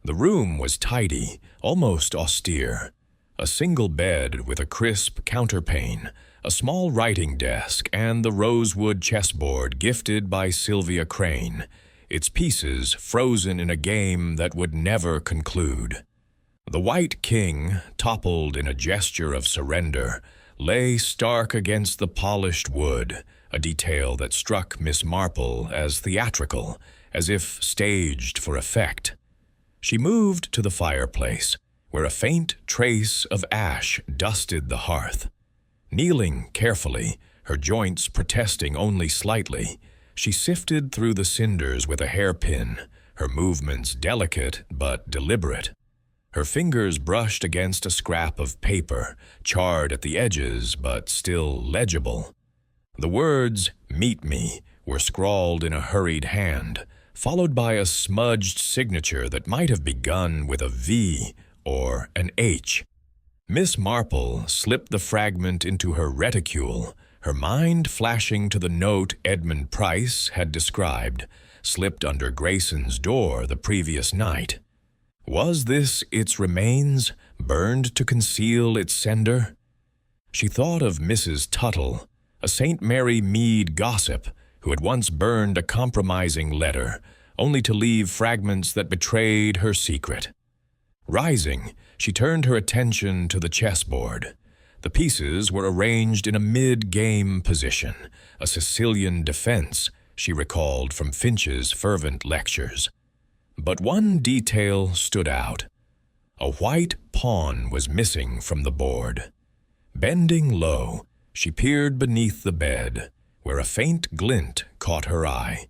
The room was tidy, almost austere. A single bed with a crisp counterpane, a small writing desk, and the rosewood chessboard gifted by Sylvia Crane, its pieces frozen in a game that would never conclude. The white king, toppled in a gesture of surrender, lay stark against the polished wood, a detail that struck Miss Marple as theatrical, as if staged for effect. She moved to the fireplace, where a faint trace of ash dusted the hearth. Kneeling carefully, her joints protesting only slightly, she sifted through the cinders with a hairpin, her movements delicate but deliberate. Her fingers brushed against a scrap of paper, charred at the edges but still legible. The words, "Meet me," were scrawled in a hurried hand, followed by a smudged signature that might have begun with a V or an H. Miss Marple slipped the fragment into her reticule, her mind flashing to the note Edmund Price had described, slipped under Grayson's door the previous night. Was this its remains, burned to conceal its sender? She thought of Mrs. Tuttle, a St. Mary Mead gossip who had once burned a compromising letter, only to leave fragments that betrayed her secret. Rising, she turned her attention to the chessboard. The pieces were arranged in a mid-game position, a Sicilian defense, she recalled from Finch's fervent lectures. But one detail stood out. A white pawn was missing from the board. Bending low, she peered beneath the bed, where a faint glint caught her eye.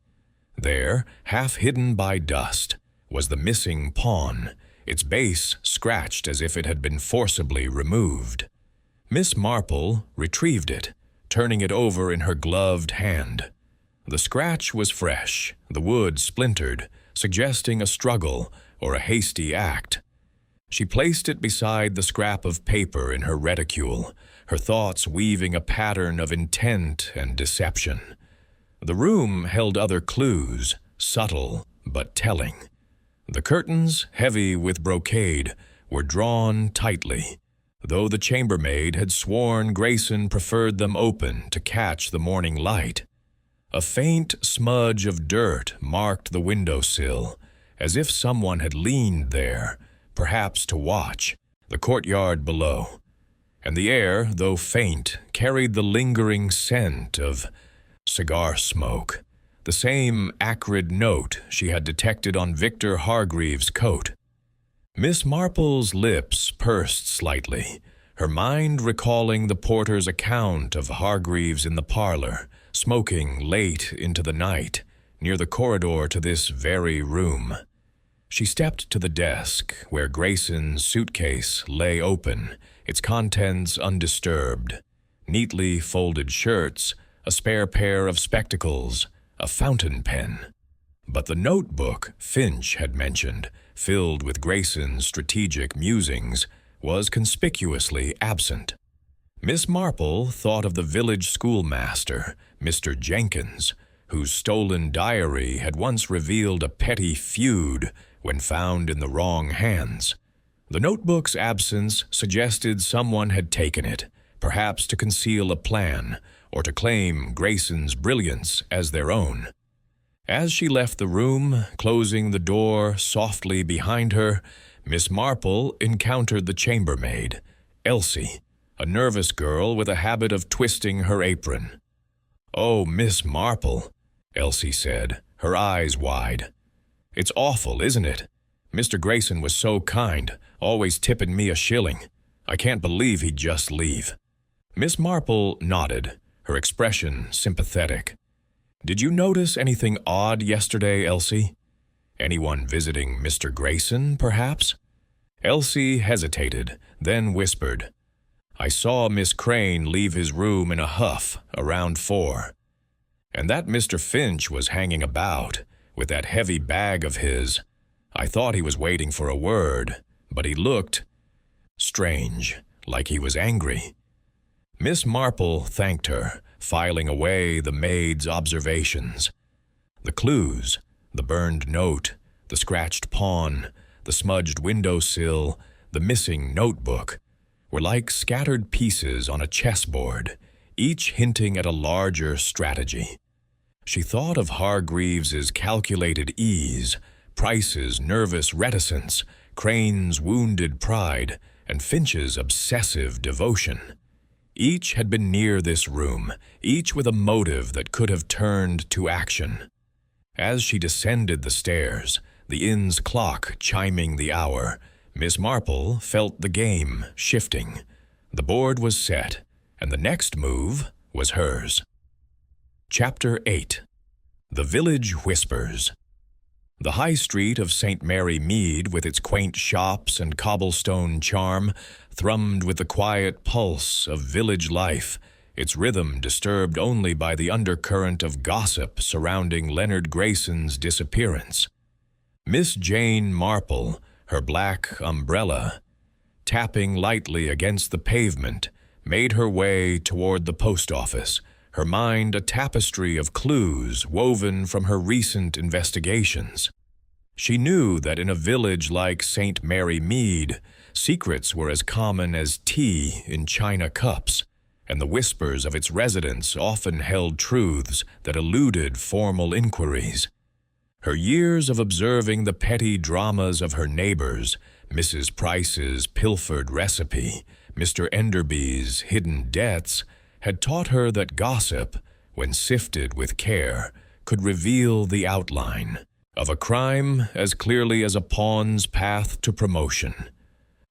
There, half hidden by dust, was the missing pawn, its base scratched as if it had been forcibly removed. Miss Marple retrieved it, turning it over in her gloved hand. The scratch was fresh, the wood splintered, suggesting a struggle or a hasty act. She placed it beside the scrap of paper in her reticule, her thoughts weaving a pattern of intent and deception. The room held other clues, subtle but telling. The curtains, heavy with brocade, were drawn tightly, though the chambermaid had sworn Grayson preferred them open to catch the morning light. A faint smudge of dirt marked the windowsill, as if someone had leaned there, perhaps to watch, the courtyard below. And the air, though faint, carried the lingering scent of cigar smoke, the same acrid note she had detected on Victor Hargreaves' coat. Miss Marple's lips pursed slightly, her mind recalling the porter's account of Hargreaves in the parlor, smoking late into the night, near the corridor to this very room. She stepped to the desk, where Grayson's suitcase lay open, its contents undisturbed. Neatly folded shirts, a spare pair of spectacles, a fountain pen. But the notebook Finch had mentioned, filled with Grayson's strategic musings, was conspicuously absent. Miss Marple thought of the village schoolmaster, Mr. Jenkins, whose stolen diary had once revealed a petty feud when found in the wrong hands. The notebook's absence suggested someone had taken it, perhaps to conceal a plan, or to claim Grayson's brilliance as their own. As she left the room, closing the door softly behind her, Miss Marple encountered the chambermaid, Elsie, a nervous girl with a habit of twisting her apron. "Oh, Miss Marple," Elsie said, her eyes wide. "It's awful, isn't it? Mr. Grayson was so kind, always tipping me a shilling. I can't believe he'd just leave." Miss Marple nodded, her expression sympathetic. "Did you notice anything odd yesterday, Elsie?" Anyone visiting Mr. Grayson, perhaps? Elsie hesitated, then whispered, "I saw Miss Crane leave his room in a huff around 4. And that Mr. Finch was hanging about, with that heavy bag of his. I thought he was waiting for a word, but he looked strange, like he was angry." Miss Marple thanked her, filing away the maid's observations. The clues, the burned note, the scratched pawn, the smudged windowsill, the missing notebook, were like scattered pieces on a chessboard, each hinting at a larger strategy. She thought of Hargreaves's calculated ease, Price's nervous reticence, Crane's wounded pride, and Finch's obsessive devotion. Each had been near this room, each with a motive that could have turned to action. As she descended the stairs, the inn's clock chiming the hour, Miss Marple felt the game shifting. The board was set, and the next move was hers. Chapter 8. The Village Whispers. The high street of St. Mary Mead, with its quaint shops and cobblestone charm, thrummed with the quiet pulse of village life, its rhythm disturbed only by the undercurrent of gossip surrounding Leonard Grayson's disappearance. Miss Jane Marple, her black umbrella, tapping lightly against the pavement, made her way toward the post office, her mind a tapestry of clues woven from her recent investigations. She knew that in a village like St. Mary Mead, secrets were as common as tea in china cups, and the whispers of its residents often held truths that eluded formal inquiries. Her years of observing the petty dramas of her neighbors, Mrs. Price's pilfered recipe, Mr. Enderby's hidden debts, had taught her that gossip, when sifted with care, could reveal the outline of a crime as clearly as a pawn's path to promotion.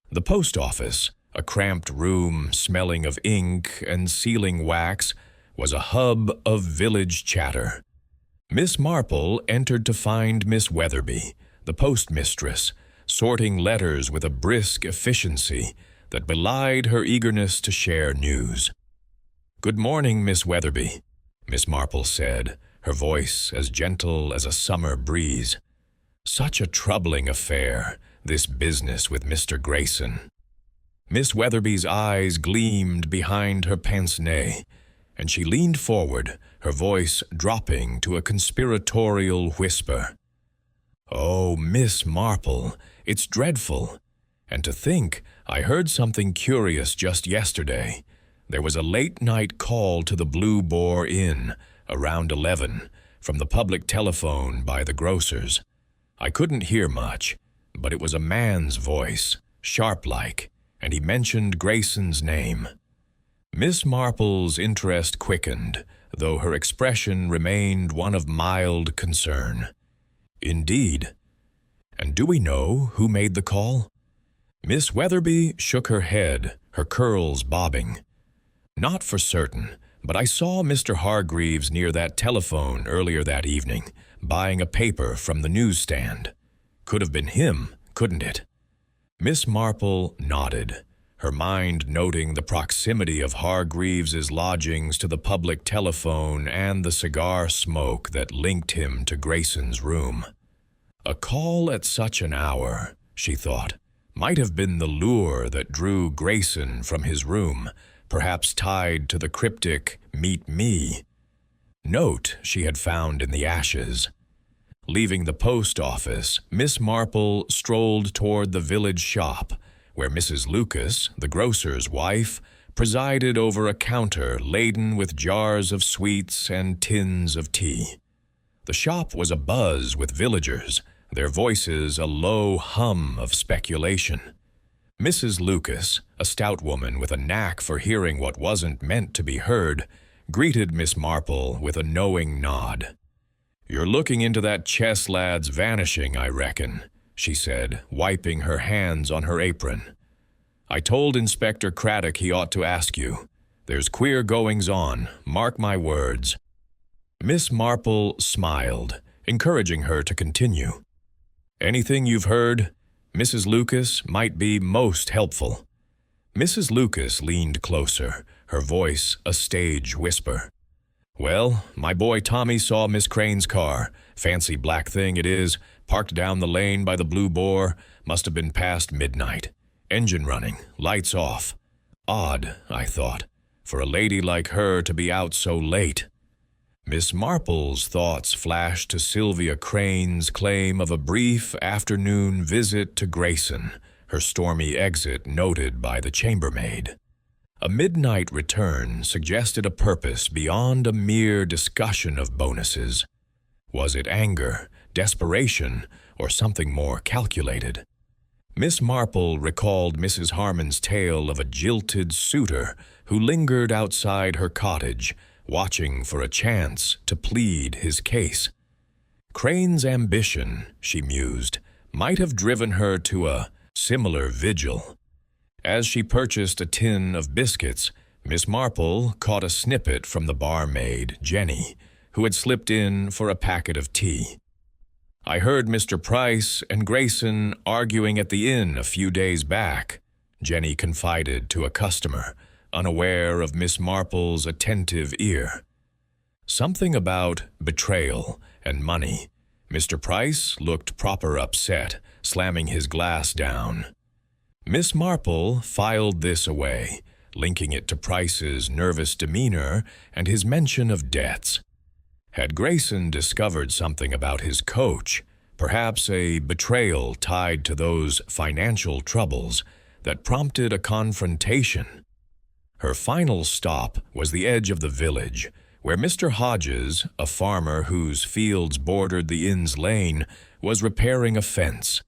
The post office, a cramped room smelling of ink and sealing wax, was a hub of village chatter. Miss Marple entered to find Miss Weatherby, the postmistress, sorting letters with a brisk efficiency that belied her eagerness to share news. "Good morning, Miss Weatherby," Miss Marple said, her voice as gentle as a summer breeze. "Such a troubling affair, this business with Mr. Grayson." Miss Weatherby's eyes gleamed behind her pince-nez, and she leaned forward, her voice dropping to a conspiratorial whisper. "Oh, Miss Marple, it's dreadful. And to think, I heard something curious just yesterday. There was a late-night call to the Blue Boar Inn, around 11, from the public telephone by the grocer's. I couldn't hear much, but it was a man's voice, sharp-like, and he mentioned Grayson's name." Miss Marple's interest quickened, though her expression remained one of mild concern. "Indeed. And do we know who made the call?" Miss Weatherby shook her head, her curls bobbing. "Not for certain, but I saw Mr. Hargreaves near that telephone earlier that evening, buying a paper from the newsstand. Could have been him, couldn't it?" Miss Marple nodded, her mind noting the proximity of Hargreaves's lodgings to the public telephone and the cigar smoke that linked him to Grayson's room. A call at such an hour, she thought, might have been the lure that drew Grayson from his room, perhaps tied to the cryptic "Meet Me" note she had found in the ashes. Leaving the post office, Miss Marple strolled toward the village shop, where Mrs. Lucas, the grocer's wife, presided over a counter laden with jars of sweets and tins of tea. The shop was abuzz with villagers, their voices a low hum of speculation. Mrs. Lucas, a stout woman with a knack for hearing what wasn't meant to be heard, greeted Miss Marple with a knowing nod. "You're looking into that chess lad's vanishing, I reckon," she said, wiping her hands on her apron. "I told Inspector Craddock he ought to ask you. There's queer goings-on, mark my words." Miss Marple smiled, encouraging her to continue. Anything you've heard? Mrs. Lucas might be most helpful." Mrs. Lucas leaned closer, her voice a stage whisper. "Well, my boy Tommy saw Miss Crane's car. Fancy black thing it is, parked down the lane by the Blue Boar. Must have been past midnight. Engine running, lights off. Odd, I thought, for a lady like her to be out so late." Miss Marple's thoughts flashed to Sylvia Crane's claim of a brief afternoon visit to Grayson, her stormy exit noted by the chambermaid. A midnight return suggested a purpose beyond a mere discussion of bonuses. Was it anger, desperation, or something more calculated? Miss Marple recalled Mrs. Harmon's tale of a jilted suitor who lingered outside her cottage, watching for a chance to plead his case. Crane's ambition, she mused, might have driven her to a similar vigil. As she purchased a tin of biscuits, Miss Marple caught a snippet from the barmaid, Jenny, who had slipped in for a packet of tea. "I heard Mr. Price and Grayson arguing at the inn a few days back," Jenny confided to a customer, unaware of Miss Marple's attentive ear. Something about betrayal and money. Mr. Price looked proper upset, slamming his glass down. Miss Marple filed this away, linking it to Price's nervous demeanor and his mention of debts. Had Grayson discovered something about his coach, perhaps a betrayal tied to those financial troubles that prompted a confrontation? Her final stop was the edge of the village, where Mr. Hodges, a farmer whose fields bordered the inn's lane, was repairing a fence.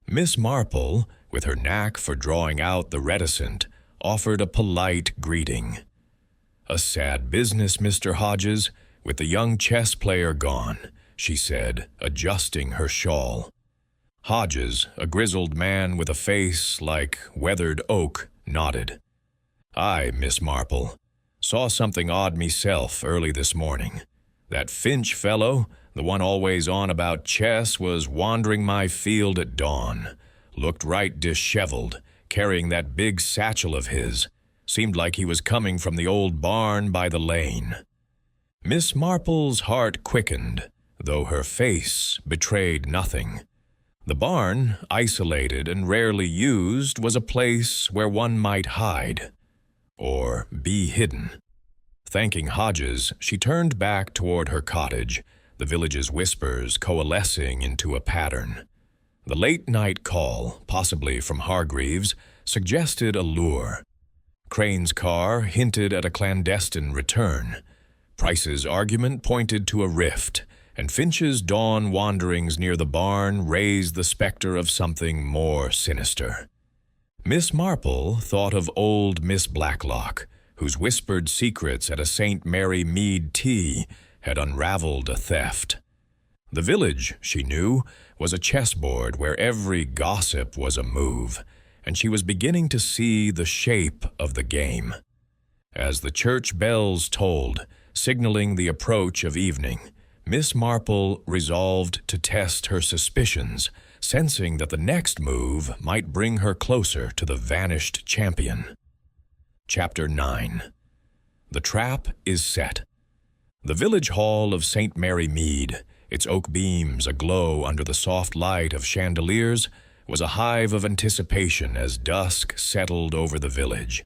Miss Marple, with her knack for drawing out the reticent, offered a polite greeting. "A sad business, Mr. Hodges, with the young chess player gone," she said, adjusting her shawl. Hodges, a grizzled man with a face like weathered oak, nodded. "Aye, Miss Marple. Saw something odd myself early this morning. That Finch fellow, the one always on about chess, was wandering my field at dawn. Looked right disheveled, carrying that big satchel of his. Seemed like he was coming from the old barn by the lane." Miss Marple's heart quickened, though her face betrayed nothing. The barn, isolated and rarely used, was a place where one might hide, or be hidden. Thanking Hodges, she turned back toward her cottage, the village's whispers coalescing into a pattern. The late-night call, possibly from Hargreaves, suggested a lure. Crane's car hinted at a clandestine return. Price's argument pointed to a rift, and Finch's dawn wanderings near the barn raised the specter of something more sinister. Miss Marple thought of old Miss Blacklock, whose whispered secrets at a St. Mary mead tea had unraveled a theft. The village, she knew, was a chessboard where every gossip was a move, and she was beginning to see the shape of the game. As the church bells tolled, signaling the approach of evening, Miss Marple resolved to test her suspicions, sensing that the next move might bring her closer to the vanished champion. Chapter 9. The trap is set. The village hall of St. Mary Mead, its oak beams aglow under the soft light of chandeliers, was a hive of anticipation as dusk settled over the village.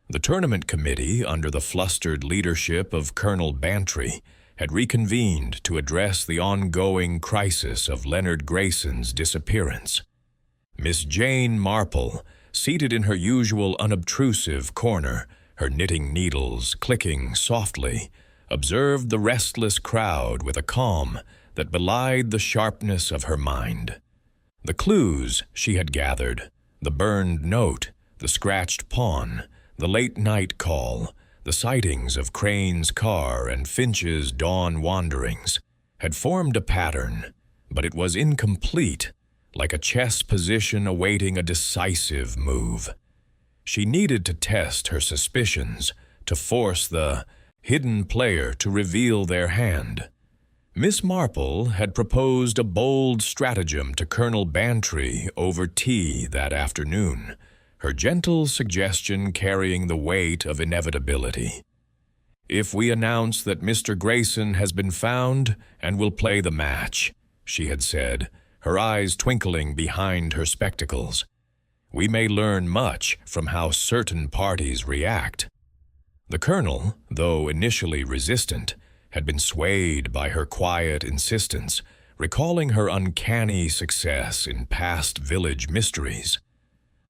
The tournament committee, under the flustered leadership of Colonel Bantry, had reconvened to address the ongoing crisis of Leonard Grayson's disappearance. Miss Jane Marple, seated in her usual unobtrusive corner, her knitting needles clicking softly, observed the restless crowd with a calm that belied the sharpness of her mind. The clues she had gathered, the burned note, the scratched pawn, the late-night call, the sightings of Crane's car and Finch's dawn wanderings, had formed a pattern, but it was incomplete, like a chess position awaiting a decisive move. She needed to test her suspicions, to force the hidden player to reveal their hand. Miss Marple had proposed a bold stratagem to Colonel Bantry over tea that afternoon, her gentle suggestion carrying the weight of inevitability. "If we announce that Mr. Grayson has been found and will play the match," she had said, her eyes twinkling behind her spectacles, "we may learn much from how certain parties react." The colonel, though initially resistant, had been swayed by her quiet insistence, recalling her uncanny success in past village mysteries.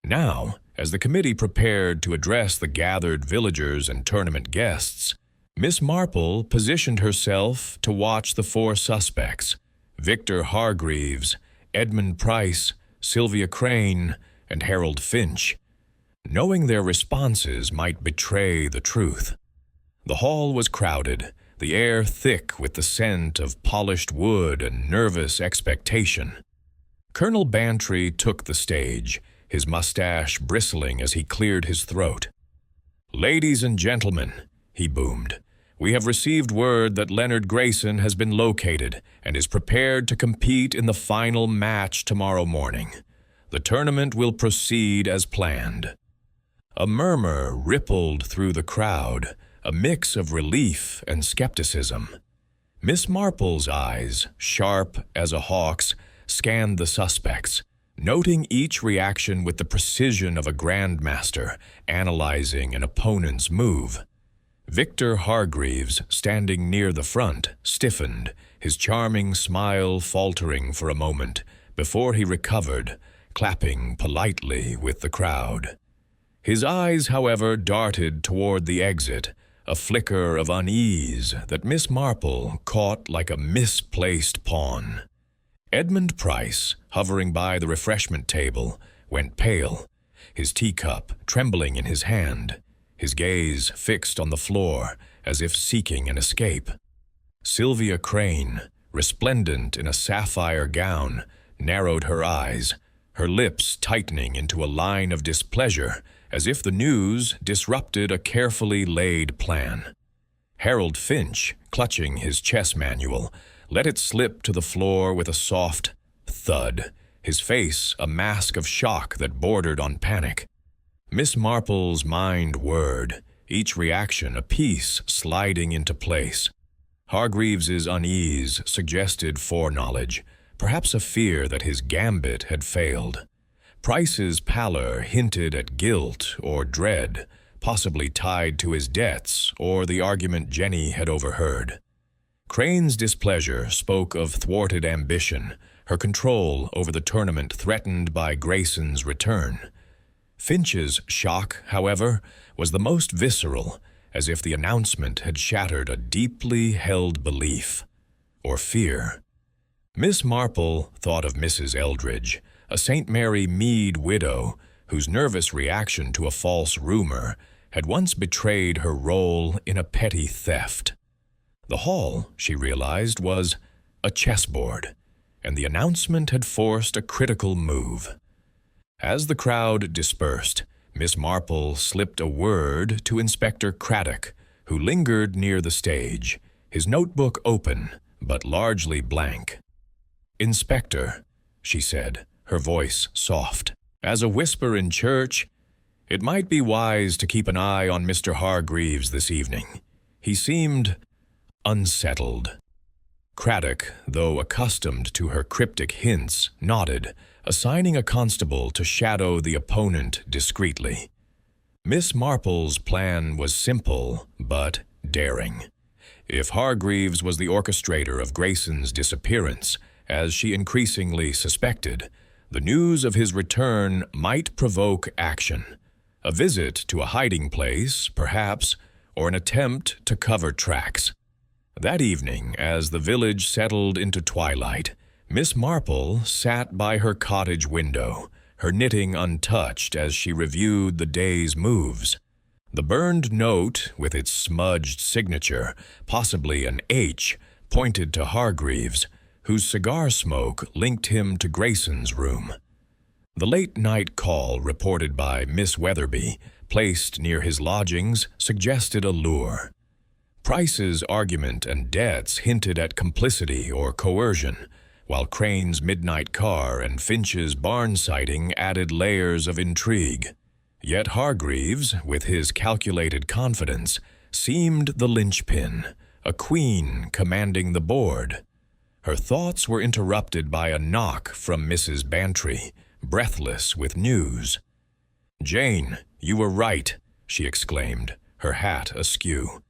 Now, as the committee prepared to address the gathered villagers and tournament guests, Miss Marple positioned herself to watch the four suspects, Victor Hargreaves, Edmund Price, Sylvia Crane, and Harold Finch, knowing their responses might betray the truth. The hall was crowded, the air thick with the scent of polished wood and nervous expectation. Colonel Bantry took the stage, his mustache bristling as he cleared his throat. "Ladies and gentlemen," he boomed, "we have received word that Leonard Grayson has been located and is prepared to compete in the final match tomorrow morning. The tournament will proceed as planned." A murmur rippled through the crowd, a mix of relief and skepticism. Miss Marple's eyes, sharp as a hawk's, scanned the suspects, noting each reaction with the precision of a grandmaster analyzing an opponent's move. Victor Hargreaves, standing near the front, stiffened, his charming smile faltering for a moment before he recovered, clapping politely with the crowd. His eyes, however, darted toward the exit, a flicker of unease that Miss Marple caught like a misplaced pawn. Edmund Price, hovering by the refreshment table, went pale, his teacup trembling in his hand, his gaze fixed on the floor as if seeking an escape. Sylvia Crane, resplendent in a sapphire gown, narrowed her eyes, her lips tightening into a line of displeasure, as if the news disrupted a carefully laid plan. Harold Finch, clutching his chess manual, let it slip to the floor with a soft thud, his face a mask of shock that bordered on panic. Miss Marple's mind whirred, each reaction a piece sliding into place. Hargreaves's unease suggested foreknowledge, perhaps a fear that his gambit had failed. Price's pallor hinted at guilt or dread, possibly tied to his debts or the argument Jenny had overheard. Crane's displeasure spoke of thwarted ambition, her control over the tournament threatened by Grayson's return. Finch's shock, however, was the most visceral, as if the announcement had shattered a deeply held belief or fear. Miss Marple thought of Mrs. Eldridge, a St. Mary Mead widow whose nervous reaction to a false rumor had once betrayed her role in a petty theft. The hall, she realized, was a chessboard, and the announcement had forced a critical move. As the crowd dispersed, Miss Marple slipped a word to Inspector Craddock, who lingered near the stage, his notebook open but largely blank. "Inspector," she said, her voice soft. "As a whisper in church, it might be wise to keep an eye on Mr. Hargreaves this evening. He seemed unsettled." Craddock, though accustomed to her cryptic hints, nodded, assigning a constable to shadow the opponent discreetly. Miss Marple's plan was simple but daring. If Hargreaves was the orchestrator of Grayson's disappearance, as she increasingly suspected, the news of his return might provoke action. A visit to a hiding place, perhaps, or an attempt to cover tracks. That evening, as the village settled into twilight, Miss Marple sat by her cottage window, her knitting untouched as she reviewed the day's moves. The burned note, with its smudged signature, possibly an H, pointed to Hargreaves, whose cigar smoke linked him to Grayson's room. The late-night call reported by Miss Weatherby, placed near his lodgings, suggested a lure. Price's argument and debts hinted at complicity or coercion, while Crane's midnight car and Finch's barn sighting added layers of intrigue. Yet Hargreaves, with his calculated confidence, seemed the linchpin, a queen commanding the board. Her thoughts were interrupted by a knock from Mrs. Bantry, breathless with news. "Jane, you were right," she exclaimed, her hat askew.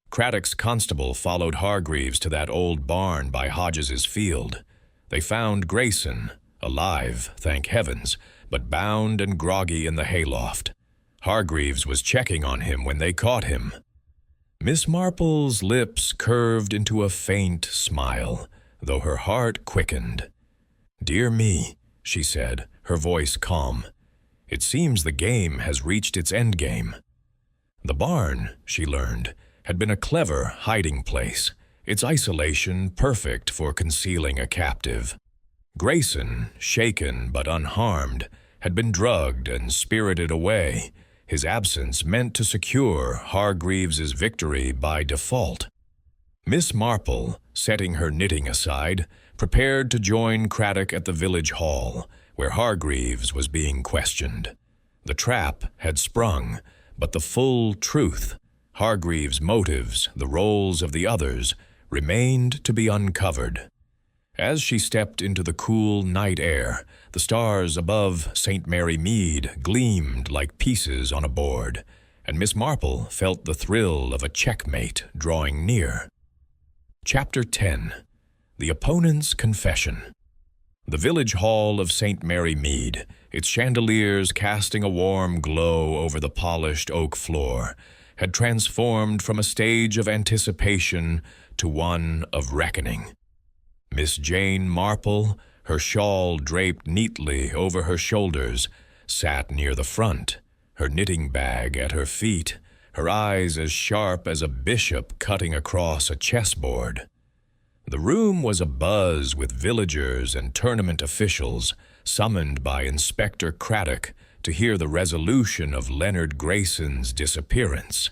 Craddock's constable followed Hargreaves to that old barn by Hodges's field. They found Grayson, alive, thank heavens, but bound and groggy in the hayloft. Hargreaves was checking on him when they caught him. Miss Marple's lips curved into a faint smile, though her heart quickened. "Dear me," she said, her voice calm. "It seems the game has reached its endgame." The barn, she learned, had been a clever hiding place, its isolation perfect for concealing a captive. Grayson, shaken but unharmed, had been drugged and spirited away, his absence meant to secure Hargreaves's victory by default. Miss Marple, setting her knitting aside, prepared to join Craddock at the village hall, where Hargreaves was being questioned. The trap had sprung, but the full truth, Hargreaves' motives, the roles of the others, remained to be uncovered. As she stepped into the cool night air, the stars above St. Mary Mead gleamed like pieces on a board, and Miss Marple felt the thrill of a checkmate drawing near. Chapter 10. The Opponent's Confession. The village hall of St. Mary Mead, its chandeliers casting a warm glow over the polished oak floor, had transformed from a stage of anticipation to one of reckoning. Miss Jane Marple, her shawl draped neatly over her shoulders, sat near the front, her knitting bag at her feet, her eyes as sharp as a bishop cutting across a chessboard. The room was abuzz with villagers and tournament officials summoned by Inspector Craddock to hear the resolution of Leonard Grayson's disappearance.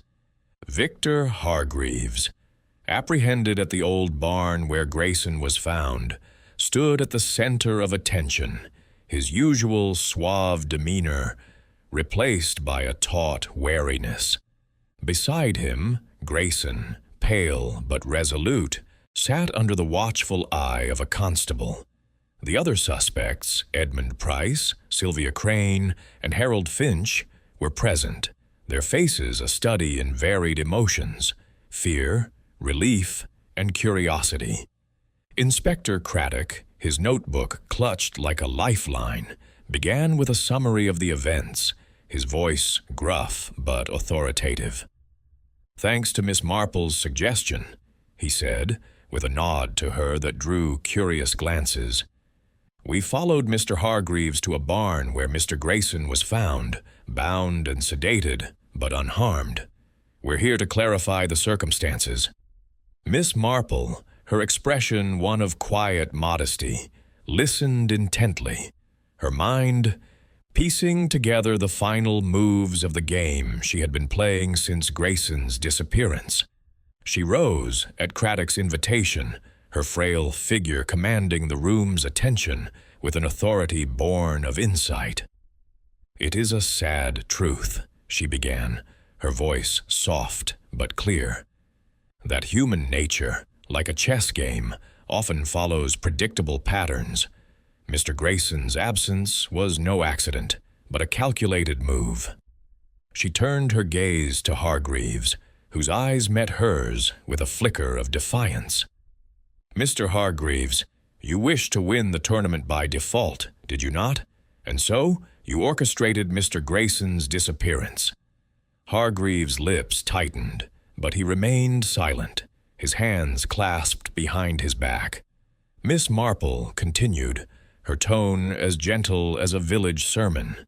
Victor Hargreaves, apprehended at the old barn where Grayson was found, stood at the center of attention, his usual suave demeanor replaced by a taut wariness. Beside him, Grayson, pale but resolute, sat under the watchful eye of a constable. The other suspects, Edmund Price, Sylvia Crane, and Harold Finch, were present, their faces a study in varied emotions, fear, relief, and curiosity. Inspector Craddock, his notebook clutched like a lifeline, began with a summary of the events, his voice gruff but authoritative. "Thanks to Miss Marple's suggestion," he said, with a nod to her that drew curious glances, "we followed Mr. Hargreaves to a barn where Mr. Grayson was found, bound and sedated, but unharmed. We're here to clarify the circumstances." Miss Marple, her expression one of quiet modesty, listened intently, her mind piecing together the final moves of the game she had been playing since Grayson's disappearance. She rose at Craddock's invitation, her frail figure commanding the room's attention with an authority born of insight. "It is a sad truth," she began, her voice soft but clear, "that human nature, like a chess game, often follows predictable patterns. Mr. Grayson's absence was no accident, but a calculated move." She turned her gaze to Hargreaves, whose eyes met hers with a flicker of defiance. "Mr. Hargreaves, you wished to win the tournament by default, did you not? And so you orchestrated Mr. Grayson's disappearance." Hargreaves' lips tightened, but he remained silent, his hands clasped behind his back. Miss Marple continued, her tone as gentle as a village sermon.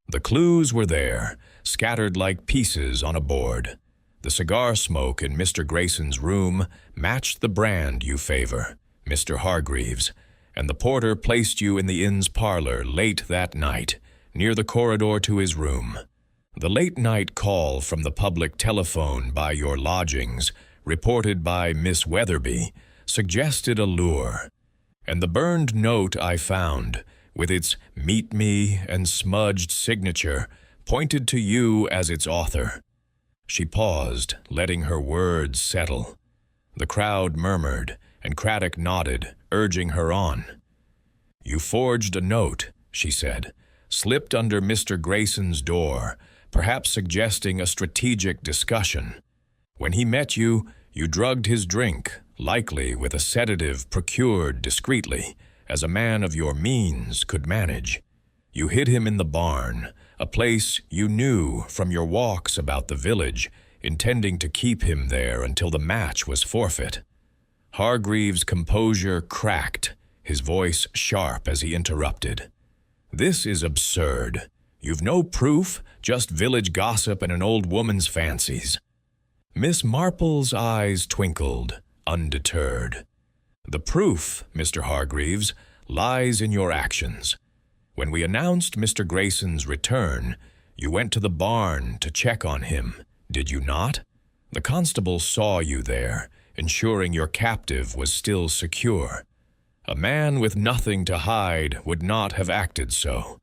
"The clues were there, scattered like pieces on a board. The cigar smoke in Mr. Grayson's room matched the brand you favor, Mr. Hargreaves, and the porter placed you in the inn's parlor late that night, near the corridor to his room. The late-night call from the public telephone by your lodgings, reported by Miss Weatherby, suggested a lure, and the burned note I found, with its "Meet Me" and smudged signature, pointed to you as its author. She paused, letting her words settle. The crowd murmured, and Craddock nodded, urging her on. "You forged a note," she said, "slipped under Mr. Grayson's door, perhaps suggesting a strategic discussion. When he met you, you drugged his drink, likely with a sedative procured discreetly, as a man of your means could manage. You hid him in the barn, a place you knew from your walks about the village, intending to keep him there until the match was forfeit." Hargreaves' composure cracked, his voice sharp as he interrupted. "This is absurd. You've no proof, just village gossip and an old woman's fancies." Miss Marple's eyes twinkled, undeterred. "The proof, Mr. Hargreaves, lies in your actions. When we announced Mr. Grayson's return, you went to the barn to check on him, did you not? The constable saw you there, ensuring your captive was still secure. A man with nothing to hide would not have acted so."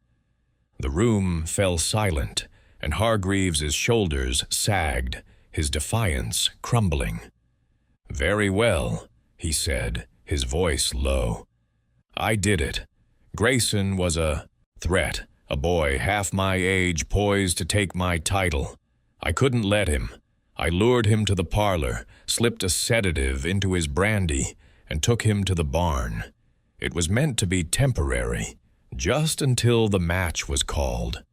The room fell silent, and Hargreaves's shoulders sagged, his defiance crumbling. "Very well," he said, his voice low. "I did it. Grayson was a threat, a boy half my age poised to take my title. I couldn't let him. I lured him to the parlor, slipped a sedative into his brandy, and took him to the barn. It was meant to be temporary, just until the match was called."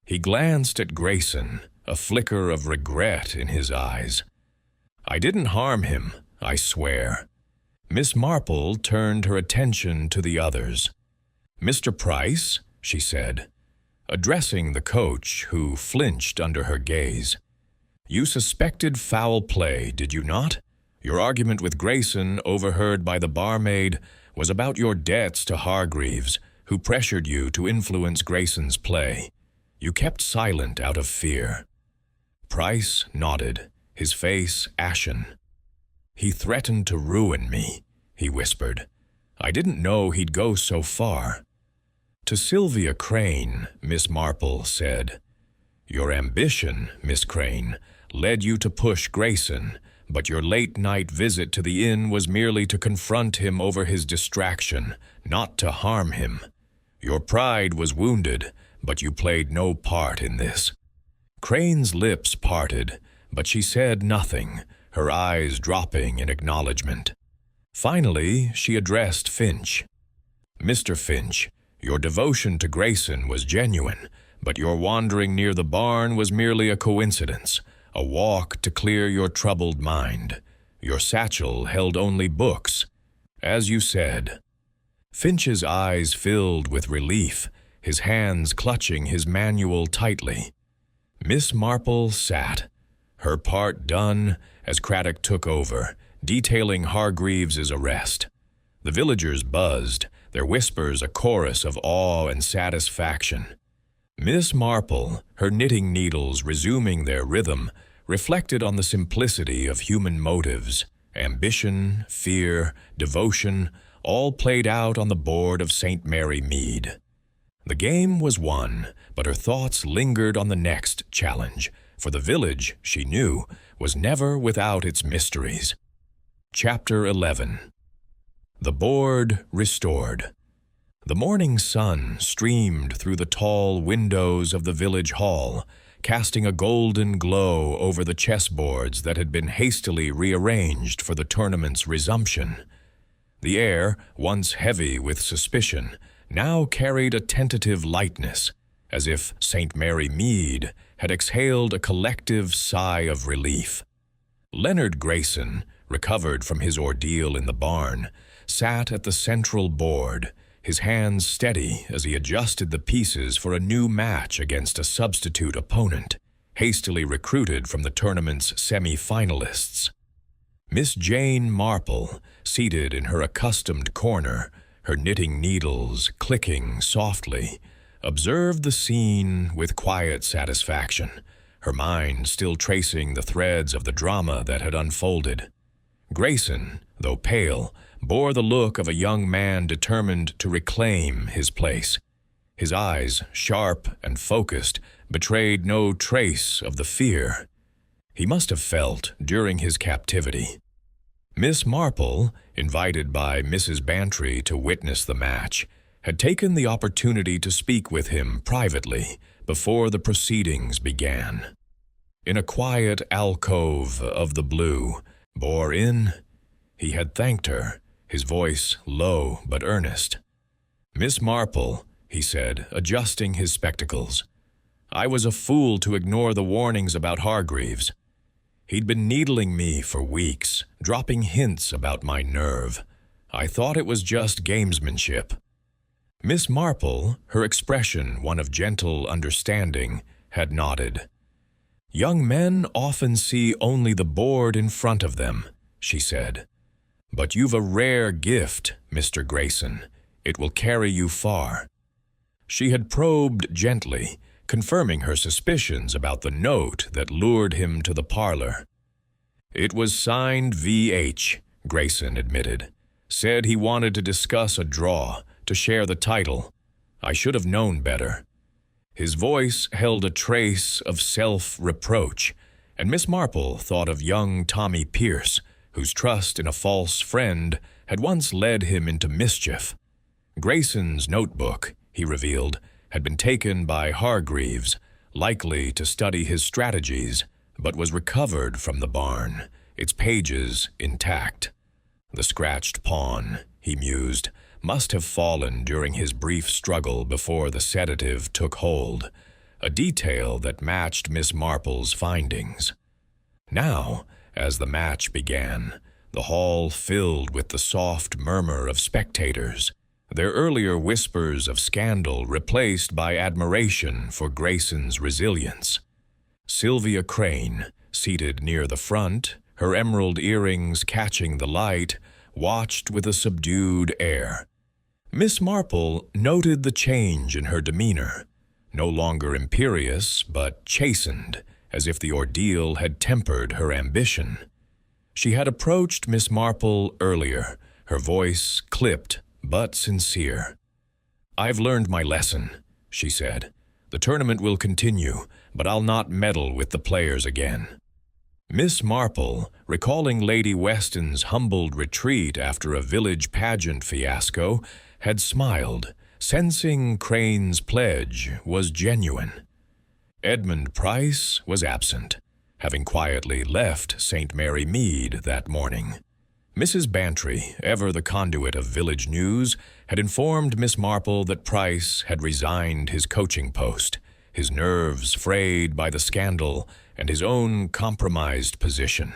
He glanced at Grayson, a flicker of regret in his eyes. "I didn't harm him, I swear." Miss Marple turned her attention to the others. "Mr. Price," she said, addressing the coach, who flinched under her gaze, "you suspected foul play, did you not? Your argument with Grayson, overheard by the barmaid, was about your debts to Hargreaves, who pressured you to influence Grayson's play. You kept silent out of fear." Price nodded, his face ashen. "He threatened to ruin me," he whispered. "I didn't know he'd go so far." To Sylvia Crane, Miss Marple said, "Your ambition, Miss Crane, led you to push Grayson, but your late-night visit to the inn was merely to confront him over his distraction, not to harm him. Your pride was wounded, but you played no part in this." Crane's lips parted, but she said nothing, her eyes dropping in acknowledgement. Finally, she addressed Finch. "Mr. Finch, your devotion to Grayson was genuine, but your wandering near the barn was merely a coincidence, a walk to clear your troubled mind. Your satchel held only books, as you said." Finch's eyes filled with relief, his hands clutching his manual tightly. Miss Marple sat, her part done, as Craddock took over, detailing Hargreaves's arrest. The villagers buzzed, their whispers a chorus of awe and satisfaction. Miss Marple, her knitting needles resuming their rhythm, reflected on the simplicity of human motives. Ambition, fear, devotion, all played out on the board of St. Mary Mead. The game was won, but her thoughts lingered on the next challenge, for the village, she knew, was never without its mysteries. Chapter 11. The board restored. The morning sun streamed through the tall windows of the village hall, casting a golden glow over the chessboards that had been hastily rearranged for the tournament's resumption. The air, once heavy with suspicion, now carried a tentative lightness, as if St. Mary Mead had exhaled a collective sigh of relief. Leonard Grayson, recovered from his ordeal in the barn, sat at the central board, his hands steady as he adjusted the pieces for a new match against a substitute opponent, hastily recruited from the tournament's semi-finalists. Miss Jane Marple, seated in her accustomed corner, her knitting needles clicking softly, observed the scene with quiet satisfaction, her mind still tracing the threads of the drama that had unfolded. Grayson, though pale, bore the look of a young man determined to reclaim his place. His eyes, sharp and focused, betrayed no trace of the fear he must have felt during his captivity. Miss Marple, invited by Mrs. Bantry to witness the match, had taken the opportunity to speak with him privately before the proceedings began. In a quiet alcove of the blue, bore in, he had thanked her, his voice low but earnest. "Miss Marple," he said, adjusting his spectacles, "I was a fool to ignore the warnings about Hargreaves. He'd been needling me for weeks, dropping hints about my nerve. I thought it was just gamesmanship." Miss Marple, her expression one of gentle understanding, had nodded. "Young men often see only the board in front of them," she said. "But you've a rare gift, Mr. Grayson. It will carry you far." She had probed gently, confirming her suspicions about the note that lured him to the parlor. "It was signed V.H., Grayson admitted. "Said he wanted to discuss a draw, to share the title. I should have known better." His voice held a trace of self-reproach, and Miss Marple thought of young Tommy Pierce, whose trust in a false friend had once led him into mischief. Grayson's notebook, he revealed, had been taken by Hargreaves, likely to study his strategies, but was recovered from the barn, its pages intact. The scratched pawn, he mused, must have fallen during his brief struggle before the sedative took hold, a detail that matched Miss Marple's findings. Now, as the match began, the hall filled with the soft murmur of spectators, their earlier whispers of scandal replaced by admiration for Grayson's resilience. Sylvia Crane, seated near the front, her emerald earrings catching the light, watched with a subdued air. Miss Marple noted the change in her demeanor, no longer imperious but chastened, as if the ordeal had tempered her ambition. She had approached Miss Marple earlier, her voice clipped but sincere. "I've learned my lesson," she said. "The tournament will continue, but I'll not meddle with the players again." Miss Marple, recalling Lady Weston's humbled retreat after a village pageant fiasco, had smiled, sensing Crane's pledge was genuine. Edmund Price was absent, having quietly left St. Mary Mead that morning. Mrs. Bantry, ever the conduit of village news, had informed Miss Marple that Price had resigned his coaching post, his nerves frayed by the scandal and his own compromised position.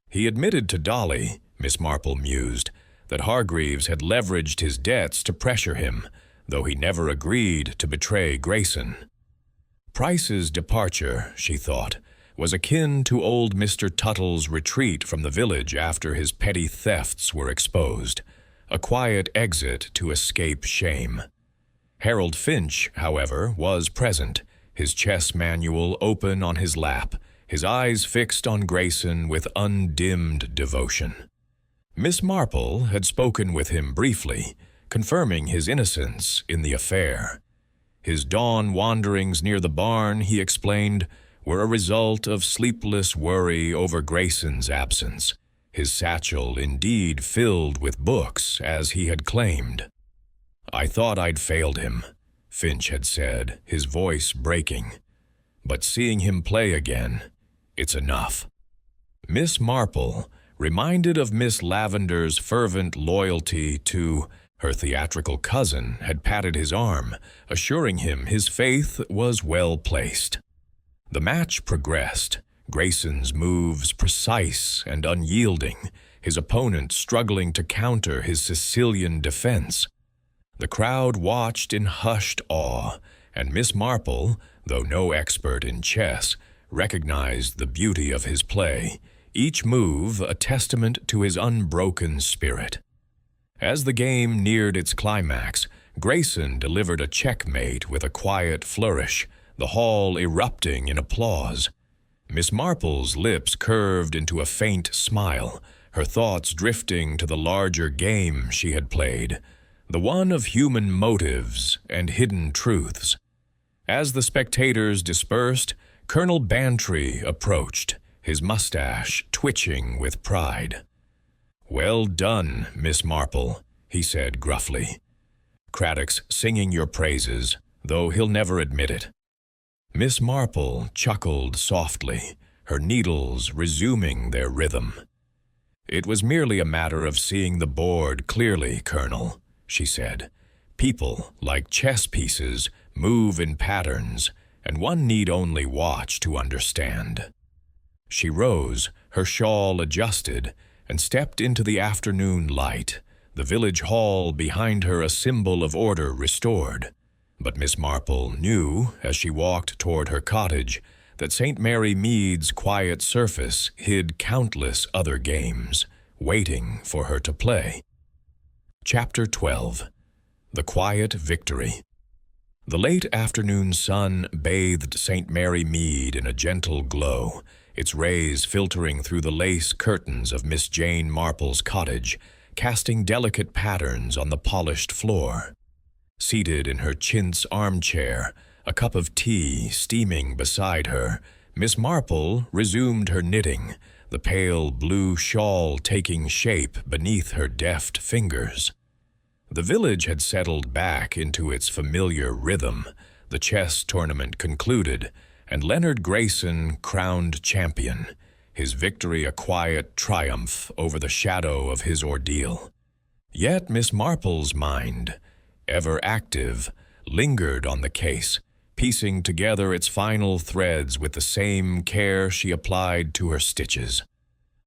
He admitted to Dolly, Miss Marple mused, that Hargreaves had leveraged his debts to pressure him, though he never agreed to betray Grayson. Price's departure, she thought, was akin to old Mr. Tuttle's retreat from the village after his petty thefts were exposed, a quiet exit to escape shame. Harold Finch, however, was present, his chess manual open on his lap, his eyes fixed on Grayson with undimmed devotion. Miss Marple had spoken with him briefly, confirming his innocence in the affair. His dawn wanderings near the barn, he explained, were a result of sleepless worry over Grayson's absence, his satchel indeed filled with books, as he had claimed. "I thought I'd failed him," Finch had said, his voice breaking. "But seeing him play again, it's enough." Miss Marple, reminded of Miss Lavender's fervent loyalty to her theatrical cousin, had patted his arm, assuring him his faith was well placed. The match progressed, Grayson's moves precise and unyielding, his opponent struggling to counter his Sicilian defense. The crowd watched in hushed awe, and Miss Marple, though no expert in chess, recognized the beauty of his play, each move a testament to his unbroken spirit. As the game neared its climax, Grayson delivered a checkmate with a quiet flourish, the hall erupting in applause. Miss Marple's lips curved into a faint smile, her thoughts drifting to the larger game she had played, the one of human motives and hidden truths. As the spectators dispersed, Colonel Bantry approached, his mustache twitching with pride. "Well done, Miss Marple," he said gruffly. "Craddock's singing your praises, though he'll never admit it." Miss Marple chuckled softly, her needles resuming their rhythm. "It was merely a matter of seeing the board clearly, Colonel," she said. "People, like chess pieces, move in patterns, and one need only watch to understand." She rose, her shawl adjusted, and stepped into the afternoon light, the village hall behind her a symbol of order restored. But Miss Marple knew, as she walked toward her cottage, that St. Mary Mead's quiet surface hid countless other games, waiting for her to play. Chapter 12. The Quiet Victory. The late afternoon sun bathed St. Mary Mead in a gentle glow, its rays filtering through the lace curtains of Miss Jane Marple's cottage, casting delicate patterns on the polished floor. Seated in her chintz armchair, a cup of tea steaming beside her, Miss Marple resumed her knitting, the pale blue shawl taking shape beneath her deft fingers. The village had settled back into its familiar rhythm, the chess tournament concluded, and Leonard Grayson crowned champion, his victory a quiet triumph over the shadow of his ordeal. Yet Miss Marple's mind, ever active, lingered on the case, piecing together its final threads with the same care she applied to her stitches.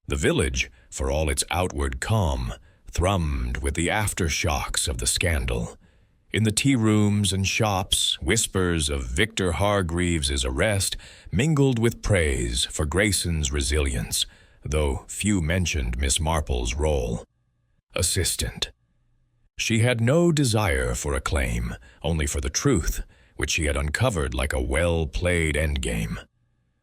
The village, for all its outward calm, thrummed with the aftershocks of the scandal. In the tea-rooms and shops, whispers of Victor Hargreaves's arrest mingled with praise for Grayson's resilience, though few mentioned Miss Marple's role. Assistant. She had no desire for acclaim, only for the truth, which she had uncovered like a well-played endgame.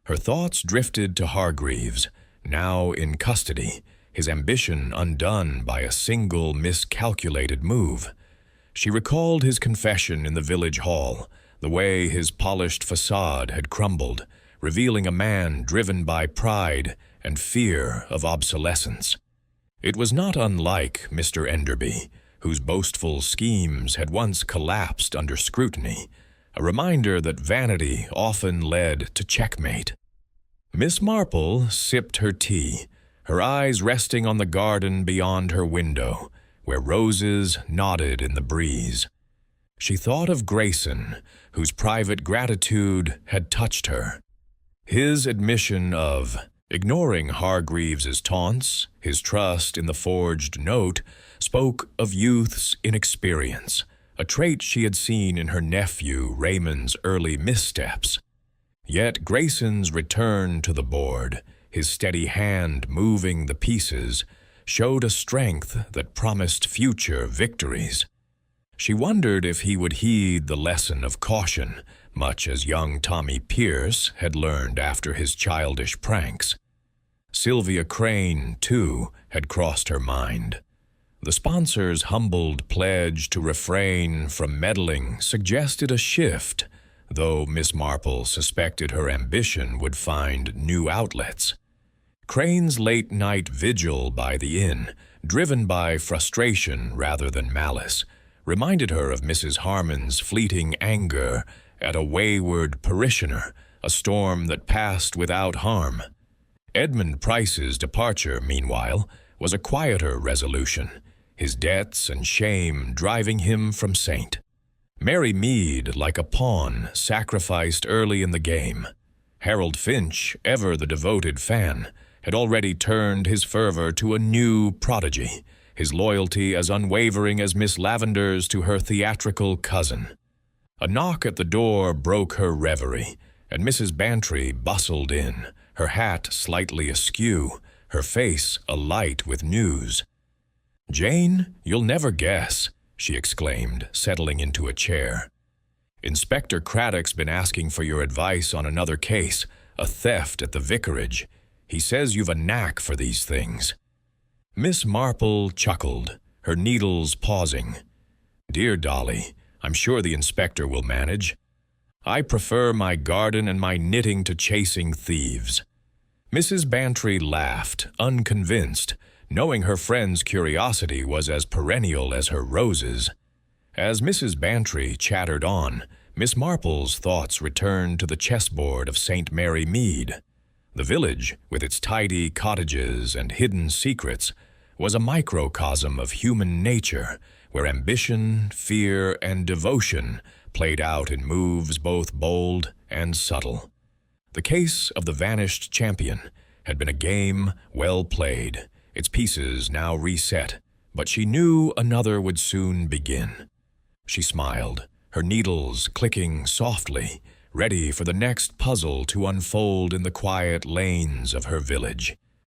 Her thoughts drifted to Hargreaves, now in custody, his ambition undone by a single miscalculated move. She recalled his confession in the village hall, the way his polished facade had crumbled, revealing a man driven by pride and fear of obsolescence. It was not unlike Mr. Enderby, whose boastful schemes had once collapsed under scrutiny, a reminder that vanity often led to checkmate. Miss Marple sipped her tea, her eyes resting on the garden beyond her window, where roses nodded in the breeze. She thought of Grayson, whose private gratitude had touched her. His admission of ignoring Hargreaves's taunts, his trust in the forged note, spoke of youth's inexperience, a trait she had seen in her nephew Raymond's early missteps. Yet Grayson's return to the board, his steady hand moving the pieces, showed a strength that promised future victories. She wondered if he would heed the lesson of caution, much as young Tommy Pierce had learned after his childish pranks. Sylvia Crane, too, had crossed her mind. The sponsor's humbled pledge to refrain from meddling suggested a shift, though Miss Marple suspected her ambition would find new outlets. Crane's late-night vigil by the inn, driven by frustration rather than malice, reminded her of Mrs. Harmon's fleeting anger at a wayward parishioner, a storm that passed without harm. Edmund Price's departure, meanwhile, was a quieter resolution, his debts and shame driving him from Saint. Mary Mead, like a pawn, sacrificed early in the game. Harold Finch, ever the devoted fan, had already turned his fervor to a new prodigy, his loyalty as unwavering as Miss Lavender's to her theatrical cousin. A knock at the door broke her reverie, and Mrs. Bantry bustled in, her hat slightly askew, her face alight with news. "Jane, you'll never guess. she exclaimed, settling into a chair. "Inspector Craddock's been asking for your advice on another case, a theft at the vicarage. He says you've a knack for these things." Miss Marple chuckled, her needles pausing. "Dear Dolly, I'm sure the inspector will manage. I prefer my garden and my knitting to chasing thieves." Mrs. Bantry laughed, unconvinced, knowing her friend's curiosity was as perennial as her roses. As Mrs. Bantry chattered on, Miss Marple's thoughts returned to the chessboard of St. Mary Mead. The village, with its tidy cottages and hidden secrets, was a microcosm of human nature, where ambition, fear, and devotion played out in moves both bold and subtle. The case of the vanished champion had been a game well played, its pieces now reset, but she knew another would soon begin. She smiled, her needles clicking softly, ready for the next puzzle to unfold in the quiet lanes of her village.